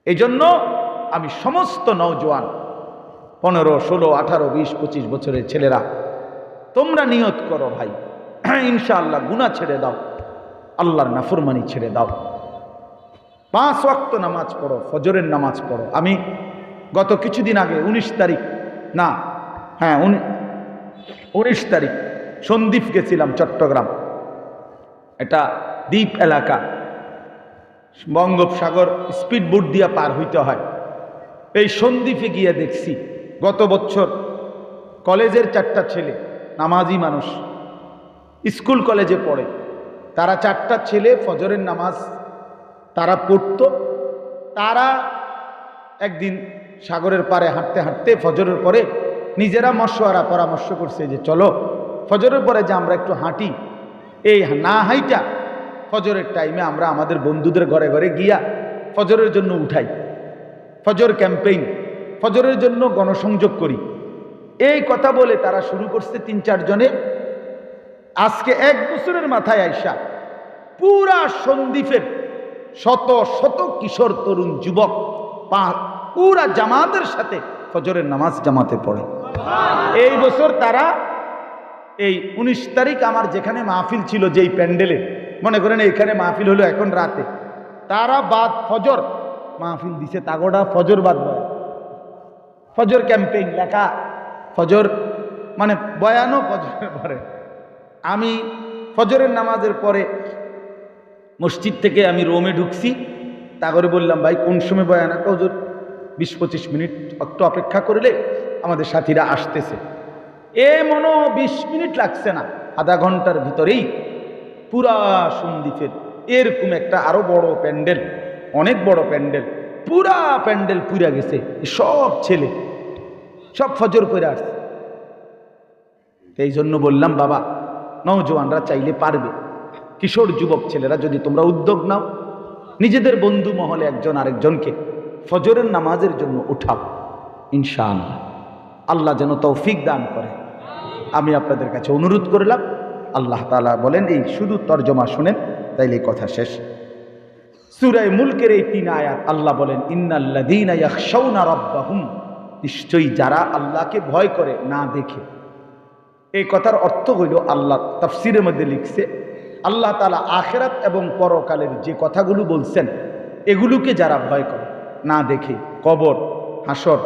এই জন্য আমি সমস্ত নওজোয়ান 15, 16, 18, 20, 25 বছরের ছেলেরা, তোমরা নিয়ত করো ভাই, ইনশাআল্লাহ গুনাহ ছেড়ে দাও, আল্লাহর নাফরমানি ছেড়ে দাও, 5 ওয়াক্ত নামাজ পড়ো, ফজরের নামাজ পড়ো। আমি গত কিছুদিন আগে 19 তারিখ, না হ্যাঁ 19 তারিখ সন্দ্বীপ গেছিলাম, চট্টগ্রাম, এটা দ্বীপ এলাকা, বঙ্গোপসাগর স্পিড বোট দিয়া পার হইতে হয়। এই সন্দ্বীপে গিয়ে দেখছি, গত বছর কলেজের 4টা ছেলে, নামাজি মানুষ, স্কুল কলেজে পড়ে, তারা 4টা ছেলে ফজরের নামাজ তারা পড়তো। তারা একদিন সাগরের পাড়ে হাঁটতে হাঁটতে ফজরের পরে নিজেরা মশওয়ারা পরামর্শ করছে যে চলো ফজরের পরে যে আমরা একটু হাঁটি। এই না হাইটা ফজরের টাইমে আমরা আমাদের বন্ধুদের ঘরে ঘরে গিয়া ফজরের জন্য উঠাই, ফজর ক্যাম্পেইন, ফজরের জন্য গণসংযোগ করি। এই কথা বলে তারা শুরু করছে 3-4 জনে। আজকে 1 বছরের মাথায় আইসা পুরা সন্দ্বীপের শত শত কিশোর তরুণ যুবক পুরা জামাতের সাথে ফজরের নামাজ জামাতে পড়ে। এই বছর তারা এই 19 তারিখ আমার যেখানে মাহফিল ছিল, যেই প্যান্ডেলে, মনে করেন এইখানে মাহফিল হলো এখন রাতে, তারা বাদ ফজর মাহফিল দিছে, তাগোড়া ফজর বাদ বয়, ফজর ক্যাম্পেইন লেখা, ফজর মানে বয়ানও ফজরের পরে। আমি ফজরের নামাজের পরে মসজিদ থেকে আমি রোমে ঢুকছি, তা করে বললাম ভাই কোন সময় বয়ান? হুজুর 20-25 মিনিট একটু অপেক্ষা করলে আমাদের সাথীরা আসতেছে। মনে 20 মিনিট লাগছে না, আধা ঘন্টার ভিতরেই পুরা সন্দ্বীপের এরকম একটা আরো বড় প্যান্ডেল, অনেক বড় প্যান্ডেল, পুরা প্যান্ডেল পুরা গেছে। সব ছেলে সব ফজর করে আসছে। এই জন্য বললাম বাবা, নওজোয়ানরা চাইলে পারবে, কিশোর যুবক ছেলেরা যদি তোমরা উদ্যোগ নাও, নিজেদের বন্ধু মহলে একজন আরেকজনকে ফজরের নামাজের জন্য উঠাও, ইনশাআল্লাহ আল্লাহ যেন তৌফিক দান করে। আমি আপনাদের কাছে অনুরোধ করলাম। আল্লাহ তাআলা বলেন, এই শুধু তর্জমা শুনেন তাইলে কথা শেষ। সূরা মুলকের এই 3 আয়াত আল্লাহ বলেন, ইন্নাল্লাযীনা ইয়াখশাউনা রাব্বাহুম, নিশ্চয়ই যারা আল্লাহকে ভয় করে না দেখে। এই কথার অর্থ হইল, আল্লাহ তাফসীরের মধ্যে লিখছে, আল্লাহ তাআলা আখিরাত এবং পরকালের যে কথাগুলো বলছেন এগুলোকে যারা ভয় করে না দেখে, কবর, হাসর,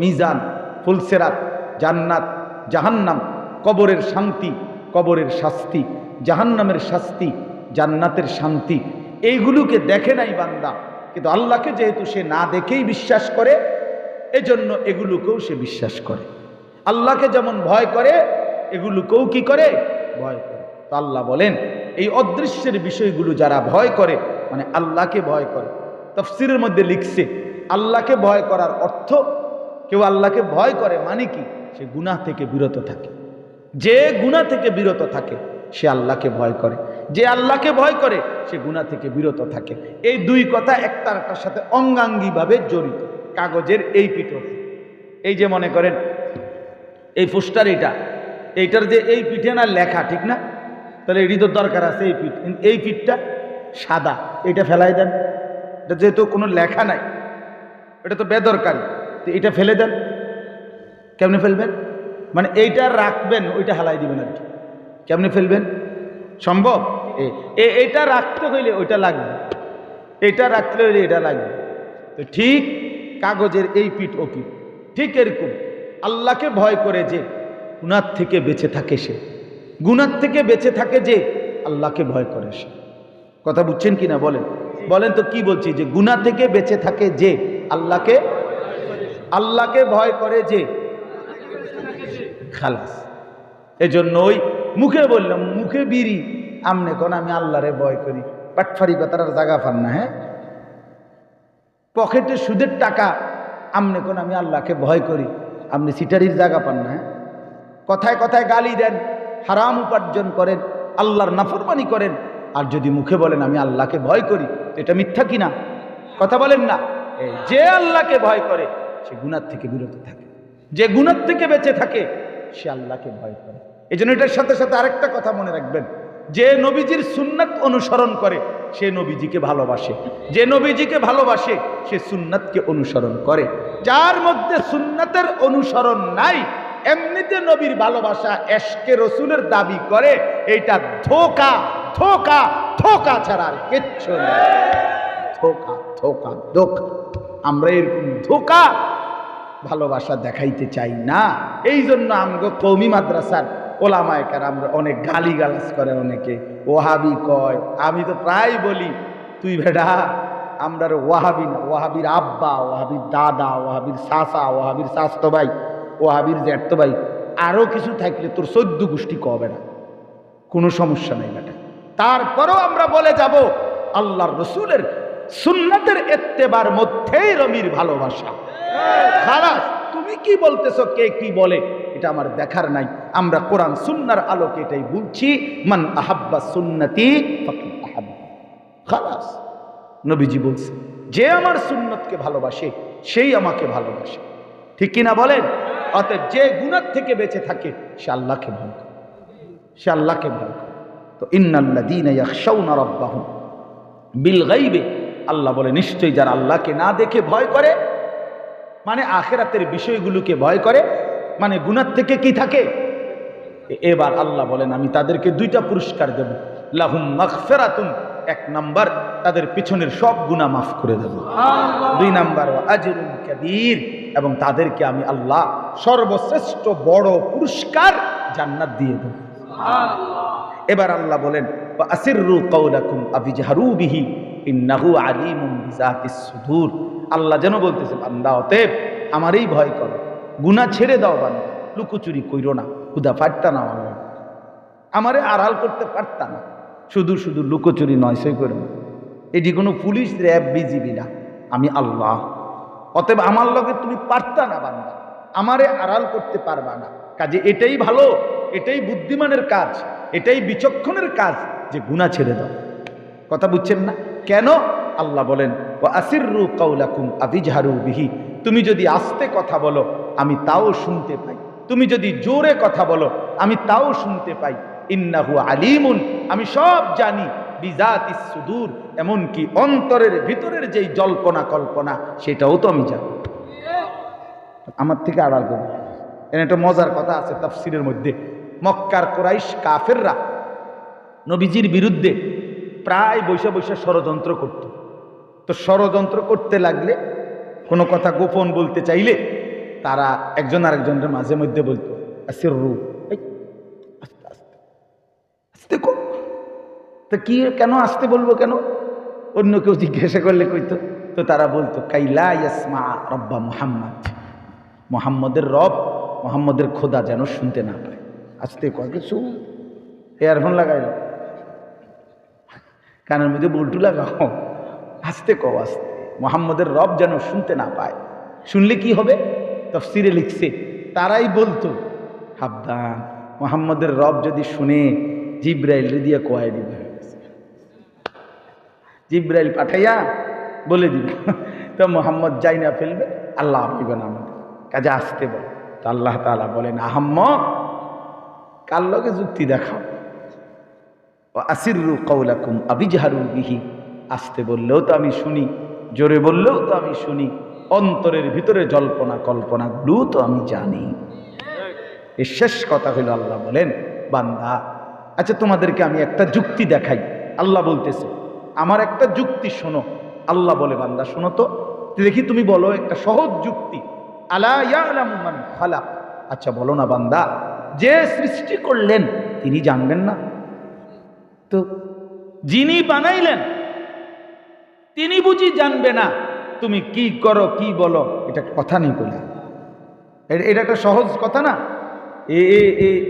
মিজান, ফুলসেরাত, জান্নাত, জাহান্নাম, কবরের শান্তি, কবরের শাস্তি, জাহান্নামের শাস্তি, জান্নাতের শান্তি, এইগুলোকে দেখে নাই বান্দা, কিন্তু আল্লাহকে যেহেতু সে না দেখেই বিশ্বাস করে, এজন্য এগুলোকেও সে বিশ্বাস করে। আল্লাহকে যেমন ভয় করে এগুলোকেও কি করে? ভয় করে। তো আল্লাহ বলেন, এই অদৃশ্যের বিষয়গুলো যারা ভয় করে, মানে আল্লাহকে ভয় করে। তাফসীরের মধ্যে লিখছে, আল্লাহকে ভয় করার অর্থ, কেউ আল্লাহকে ভয় করে মানে কি? সে গুনাহ থেকে বিরত থাকে। যে গুনাহ থেকে বিরত থাকে সে আল্লাহকে ভয় করে, যে আল্লাহকে ভয় করে সে গুনাহ থেকে বিরত থাকে। এই দুই কথা একটার একটার সাথে অঙ্গাঙ্গিভাবে জড়িত। কাগজের এই পিঠ, এই যে মনে করেন এই পোস্টার, এইটার যে এই পিঠে না লেখা, ঠিক না? তাহলে এটি তো দরকার আছে এই পিঠ, এই পিঠটা সাদা, এটা ফেলাই দেন। এটা যেহেতু কোনো লেখা নাই, এটা তো বেদরকারি, তো এটা ফেলে দেন। কেমনে ফেলবেন? মানে এইটা রাখবেন, ওইটা হালাই দিবেন আর কি। কেমনে ফেলবেন? সম্ভব? এইটা রাখতে হইলে ওইটা লাগবে, এইটা রাখতে হইলে এটা লাগবে। তো ঠিক কাগজের এই পিঠ ও পিঠ ঠিক এরকম। আল্লাহকে ভয় করে যে গুনাহ থেকে বেঁচে থাকে সে, গুনাহ থেকে বেঁচে থাকে যে আল্লাহকে ভয় করে সে। কথা বুঝছেন কিনা বলেন? বলেন তো কি বলছি? যে গুনাহ থেকে বেঁচে থাকে যে আল্লাহকে ভয় করে যে, খালাস। এজন্য ওই মুখে বললাম, মুখে বিড়ি, আমনে কোন আমি আল্লাহরে ভয় করি, পাটফারি কথার জায়গা পান না। হ্যাঁ, পকেটে সুদের টাকা, আমনে কোন আমি আল্লাহকে ভয় করি, আপনি সিটারির জায়গা পান না। হ্যাঁ, কথায় কথায় গালি দেন, হারাম উপার্জন করেন, আল্লাহর নাফরমানি করেন, আর যদি মুখে বলেন আমি আল্লাহকে ভয় করি, এটা মিথ্যা কিনা? কথা বলেন না? যে আল্লাহকে ভয় করে সে গুনাহ থেকে বিরত থাকে, যে গুনাহ থেকে বেঁচে থাকে সে আল্লাহকে ভয় করে। এই জন্য এটার সাথে সাথে আরেকটা কথা মনে রাখবেন, যে নবীজির সুন্নাত অনুসরণ করে সে নবীজিকে ভালোবাসে, যে নবীজিকে ভালোবাসে সে সুন্নাতকে অনুসরণ করে। যার মধ্যে সুন্নাতের অনুসরণ নাই, এমনিতে নবীর ভালোবাসা এশকে রসুলের দাবি করে, এইটা ধোঁকা ধোঁকা ধোঁকা ছাড়া আর কিচ্ছু না। ধোঁকা ধোঁকা ধোঁকা। আমরা এরকম ধোঁকা ভালোবাসা দেখাইতে চাই না। এই জন্য আমগো কওমি মাদ্রাসার ওলামায়ে কেরাম আমরা অনেক গালিগালাজ করে, অনেকে ওয়াহাবি কয়। আমি তো প্রায় বলি, তুই বেটা আমরা ওয়াহাবি না, ওয়াহাবির আব্বা, ওয়াহাবির দাদা, ওয়াহাবির চাচা, ওয়াহাবির চাচতো ভাই, ওয়াহাবির জ্যাঠতো ভাই, আরো কিছু থাকলে তোর 14 গোষ্ঠী কবে না, কোনো সমস্যা নাই বেটা। তারপরও আমরা বলে যাব আল্লাহর রসুলের সুন্নাতের ইত্তেবার মধ্যেই রবির ভালোবাসা। খালাস, তুমি কি বলতেছো, কে কি বলে এটা আমার দেখার নাই। আমরা কোরআন সুন্নাহর আলোকে এটাই বলছি, মান আহাব্বা সুন্নতি ফাকাদ আহাব্বা। খালাস, নবীজি বলছে যে আমার সুন্নতকে ভালোবাসে সেই আমাকে ভালোবাসে, ঠিক কিনা বলেন? অতএব যে গুনাহ থেকে বেঁচে থাকে সে আল্লাহকে ভয় করে, সে আল্লাহকে ভয় করে। তো ইন্নাল্লাযীনা ইয়াখশাউনা রাব্বাহুম বিল গায়বি, আল্লাহ বলে নিশ্চয়ই যারা আল্লাহকে না দেখে ভয় করে, মানে আখিরাতের বিষয়গুলোকে ভয় করে, মানে গুনাহ থেকে কি থাকে। এবার আল্লাহ বলেন আমি তাদেরকে 2টা পুরস্কার দেব। লাহুম মাগফিরাতুন, 1 নাম্বার তাদের পিছনের সব গুনাহ মাফ করে দেব। 2 নাম্বার ওয়া আজরুন কাবীর, এবং তাদেরকে আমি আল্লাহ সর্বশ্রেষ্ঠ বড় পুরস্কার জান্নাত দিয়ে দেব। এবার আল্লাহ বলেন ওয়া আসিররু কাওলাকুম আবিজহারু বিহি ইন্নাহু আলিমুম বিযাতিস সুদূর, আল্লাহ যেন বলতেছে বান্দা অতএব আমারই ভয় করো, গুনাহ ছেড়ে দাও বান্দা, লুকোচুরি কইরো না, খুদা পারতা না আমারে আড়াল করতে পারতা না, শুধু শুধু লুকোচুরি নয় সই করো না। এটি কোনো পুলিশ র্যাব বিজিবি না, আমি আল্লাহ। অতএব আমার লগে তুমি পারতা না বান্দা, আমারে আড়াল করতে পারবা না। কাজে এটাই ভালো, এটাই বুদ্ধিমানের কাজ, এটাই বিচক্ষণের কাজ যে গুনাহ ছেড়ে দাও। কথা বুঝছেন না? কেন? আল্লাহ বলেন ওয়া আসিররু কাওলাকুম আবিজহারু বিহি, তুমি যদি আস্তে কথা বলো আমি তাও শুনতে পাই, তুমি যদি জোরে কথা বলো আমি তাও শুনতে পাই। ইন্নাহু আলিমুন, আমি সব জানি, বিজাতিস সুদূর, এমনকি অন্তরের ভিতরের যেই জল্পনা কল্পনা সেটাও তো আমি জানি। আমার থেকে আড়াল করবে। এর একটা মজার কথা আছে তাফসীরের মধ্যে, মক্কার কুরাইশ কাফেররা নবীজির বিরুদ্ধে প্রায় বৈশা বৈশা ষড়যন্ত্র করত। তো ষড়যন্ত্র করতে লাগলে, কোনো কথা গোপন বলতে চাইলে তারা একজন আরেকজনের মাঝে মধ্যে বলতো আসিররু, আস্তে আস্তে আস্তে কো। তো কি কেন আসতে বলবো কেন? অন্য কেউ জিজ্ঞাসা করলে কইতো, তো তারা বলতো কাইলা ইয়াসমা রব্বা মুহাম্মদ, মুহাম্মদের রব, মুহাম্মদের খোদা যেন শুনতে না পায়। আস্তে কয় কিছু, ইয়ারফোন লাগাইল, কানের মধ্যে বল্টু লাগাও, আস্তে কও আস্তে, মুহাম্মদের রব যেন শুনতে না পায়। শুনলে কি হবে? তাফসীরে লিখছে তারাই বলতো সাবধান, মুহাম্মদের রব যদি শুনে জিব্রাইল দিয়ে কোয়াই দিবে, জিব্রাইল পাঠাইয়া বলে দিব, তো মুহাম্মদ যাই না ফেলবে, আল্লাহ আপনি না আমাদের কাজে আসতে বল। তো আল্লাহ তাআলা বলেন আহাম্মদ কার লগে যুক্তি দেখাও, আসিররু কাওলাকুম আবিজহারু বিহি, আসতে বললেও তো আমি শুনি, জোরে বললেও তো আমি শুনি, অন্তরের ভিতরে জল্পনা কল্পনাগুলো তো আমি জানি। এই শেষ কথা হইল আল্লাহ বলেন বান্দা আচ্ছা তোমাদেরকে আমি একটা যুক্তি দেখাই। আল্লাহ বলতেছে আমার একটা যুক্তি শোনো। আল্লাহ বলে বান্দা শোনো তো দেখি, তুমি বলো একটা সহজ যুক্তি। আলা ইয়ালামু মান খালাক, আচ্ছা বলো না বান্দা, যে সৃষ্টি করলেন তিনি জানবেন না? তো যিনি বানাইলেন তিনি বুঝি জানবে না তুমি কি করো কি বলো? এটা কথা নেই বলে, এটা একটা সহজ কথা না।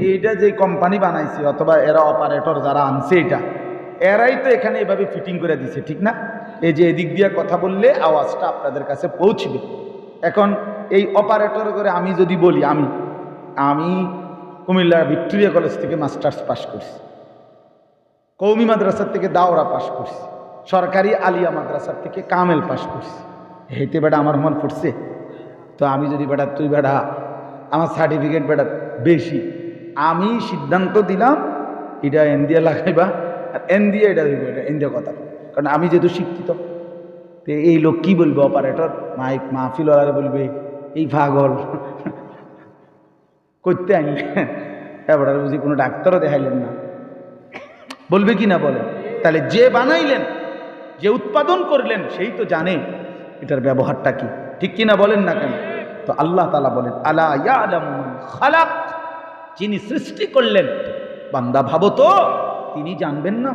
এইটা যে কোম্পানি বানাইছে অথবা এরা অপারেটর যারা আনছে এটা, এরাই তো এখানে এভাবে ফিটিং করে দিছে, ঠিক না? এই যে এদিক দিয়ে কথা বললে আওয়াজটা আপনাদের কাছে পৌঁছবে। এখন এই অপারেটর করে আমি যদি বলি আমি কুমিল্লা ভিক্টোরিয়া কলেজ থেকে মাস্টার্স পাস করছি, কওমি মাদ্রাসার থেকে দাওরা পাস করছি, সরকারি আলিয়া মাদ্রাসার থেকে কামেল পাস করছি, হেঁটে বেটা আমার মন পড়ছে। তো আমি যদি বেটা তুই বেটা আমার সার্টিফিকেট বেটা বেশি, আমি সিদ্ধান্ত দিলাম এটা এন দিয়ে লাগাইবা আর এন দিয়ে এটা দিব, এটা এন দিয়ে কথা, কারণ আমি যেহেতু শিক্ষিত। তো এই লোক কি বলবে? অপারেটর মাইক মাহফিল ওরা বলবে এই পাগল করতে আনলেন, এবার বুঝি কোনো ডাক্তারও দেখাইলেন না, বলবে কি না বলে? তাহলে যে বানাইলেন, যে উৎপাদন করলেন সেই তো জানে এটার ব্যবহারটা কি, ঠিক কিনা বলেন না কেন? তো আল্লাহ তাআলা বলেন আলা ইয়ালামু মান খালাক, যিনি সৃষ্টি করলেন বান্দা ভাবো তো তিনি জানবেন না?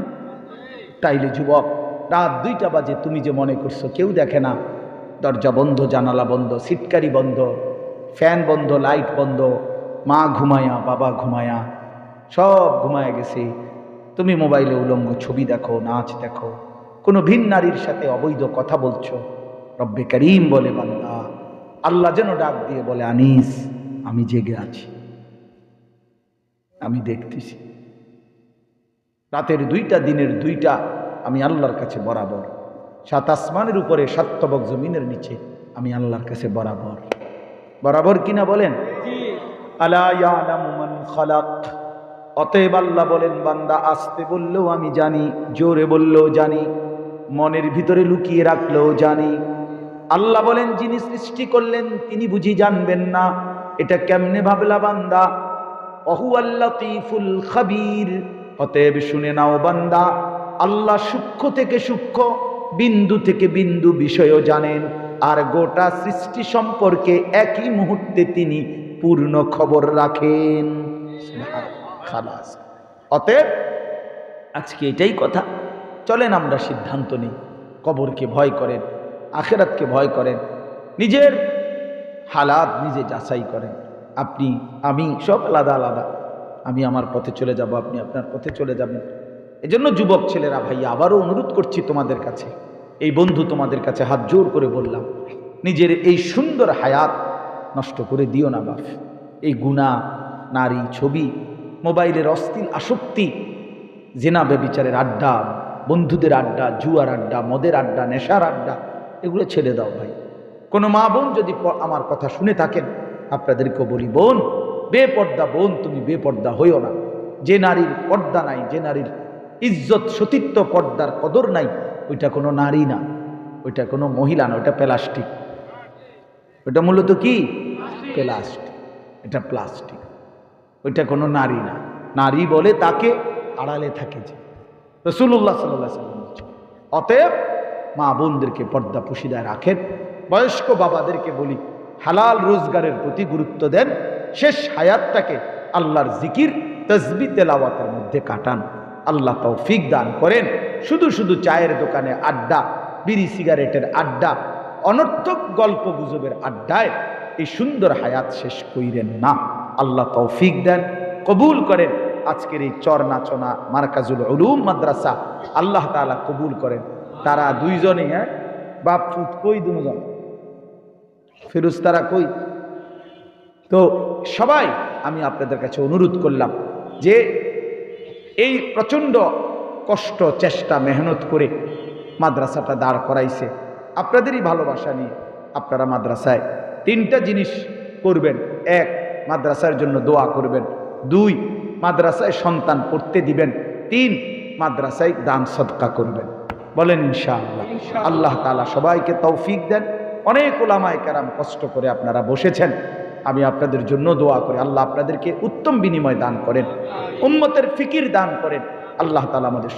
তাইলে যুবক রাত 2টা বাজে তুমি যে মনে করছো কেউ দেখে না, দরজা বন্ধ, জানালা বন্ধ, সিটকারি বন্ধ, ফ্যান বন্ধ, লাইট বন্ধ, মা ঘুমায়া, বাবা ঘুমায়া, সব ঘুমায় গেছে, তুমি মোবাইলে উলঙ্গ ছবি দেখো, নাচ দেখো, কোনো ভিন নারীর সাথে অবৈধ কথা বলছো। রব্বে করিম বলে বান্দা, আল্লাহ যেন ডাক দিয়ে বলে আনিস আমি জেগে আছি, আমি দেখতেছি। রাতের 2টা দিনের 2টা আমি আল্লাহর কাছে বরাবর, 7 আসমানের উপরে 7 তবক জমিনের নিচে আমি আল্লাহর কাছে বরাবর। বরাবর কিনা বলেন? আলা ইয়ালামু মান খালাক। অতএব আল্লাহ বলেন বান্দা আসতে বললেও আমি জানি, জোরে বললেও জানি, মনের ভিতরে লুকিয়ে রাখলেও জানি। আল্লাহ বলেন যিনি সৃষ্টি করলেন তিনি বুঝি জানবেন না? এটা কেমনে ভাবলা বান্দা? ওহুয়াল লাতীফুল খাবীর। অতএব শুনে নাও বান্দা, আল্লাহ সূক্ষ্ম থেকে সূক্ষ্ম, বিন্দু থেকে বিন্দু বিষয়ও জানেন, আর গোটা সৃষ্টি সম্পর্কে একই মুহূর্তে তিনি পূর্ণ খবর রাখেন। খালাস। অতএব আজকে এটাই কথা, চলেন আমরা সিদ্ধান্ত নিই। কবরকে ভয় করেন, আখিরাতকে ভয় করেন, নিজের হালাত নিজে যাচাই করেন। আপনি আমি সব আলাদা আলাদা, আমি আমার পথে চলে যাব, আপনি আপনার পথে চলে যাবেন। এজন্য যুবক ছেলেরা ভাইয়া আবারও অনুরোধ করছি তোমাদের কাছে, এই বন্ধু তোমাদের কাছে হাত জোর করে বললাম, নিজের এই সুন্দর হায়াত নষ্ট করে দিও না বাপ। এই গুনাহ, নারী, ছবি, মোবাইলের অশ্লীল আসক্তি, জেনা ব্যভিচারের আড্ডা, বন্ধুদের আড্ডা, জুয়ার আড্ডা, মদের আড্ডা, নেশার আড্ডা, এগুলো ছেড়ে দাও ভাই। কোনো মা বোন যদি আমার কথা শুনে থাকেন, আপনাদেরকেও বলি, বোন, বেপর্দা বোন, তুমি বেপর্দা হইও না। যে নারীর পর্দা নাই, যে নারীর ইজ্জত সতীত্ব, পর্দার কদর নাই, ওইটা কোনো নারী না, ওইটা কোনো মহিলা না, ওইটা প্লাস্টিক। ওইটা মূলত কি? প্লাস্টিক। এটা প্লাস্টিক, ওইটা কোনো নারী না। নারী বলে তাকে আড়ালে থাকে যে রাসূলুল্লাহ সাল্লাল্লাহু আলাইহি ওয়াসাল্লাম। অতএব মা বোনদেরকে পর্দা পুশিদায় রাখেন। বয়স্ক বাবাদেরকে বলি, হালাল রোজগারের প্রতি গুরুত্ব দেন। শেষ হায়াতটাকে আল্লাহর জিকির, তাসবিহ, তেলাওয়াতের মধ্যে কাটান। আল্লাহ তৌফিক দান করেন। শুধু শুধু চায়ের দোকানে আড্ডা, বিড়ি সিগারেটের আড্ডা, অনর্থক গল্প গুজবের আড্ডায় এই সুন্দর হায়াত শেষ কইরেন না। আল্লাহ তৌফিক দেন, কবুল করেন। আজকের এই চরনাচনা মারকাজুল উলুম মাদ্রাসা আল্লাহ তাআলা কবুল করেন। তারা দুইজনই, বাপ ফুত কই, দুজন ফিরোজ তারা কই। তো সবাই আমি আপনাদের কাছে অনুরোধ করলাম যে এই প্রচণ্ড কষ্ট, চেষ্টা, মেহনত করে মাদ্রাসাটা দাঁড় করাইছে আপনাদেরই ভালোবাসা নিয়ে। আপনারা মাদ্রাসায় 3টা জিনিস করবেন। 1, মাদ্রাসার জন্য দোয়া করবেন। 2, মাদ্রাসায় সন্তান পড়তে দিবেন। 3, মাদ্রাসায় দান সদকা করবেন। বলেন ইনশাআল্লাহ। আল্লাহ তাআলা সবাইকে তৌফিক দেন। অনেক উলামায়ে কেরাম কষ্ট করে আপনারা বসেছেন, আমি আপনাদের জন্য দোয়া করি আল্লাহ আপনাদেরকে উত্তম বিনিময় দান করেন, উম্মতের ফিকির দান করেন। আল্লাহ তাআলা আমাদের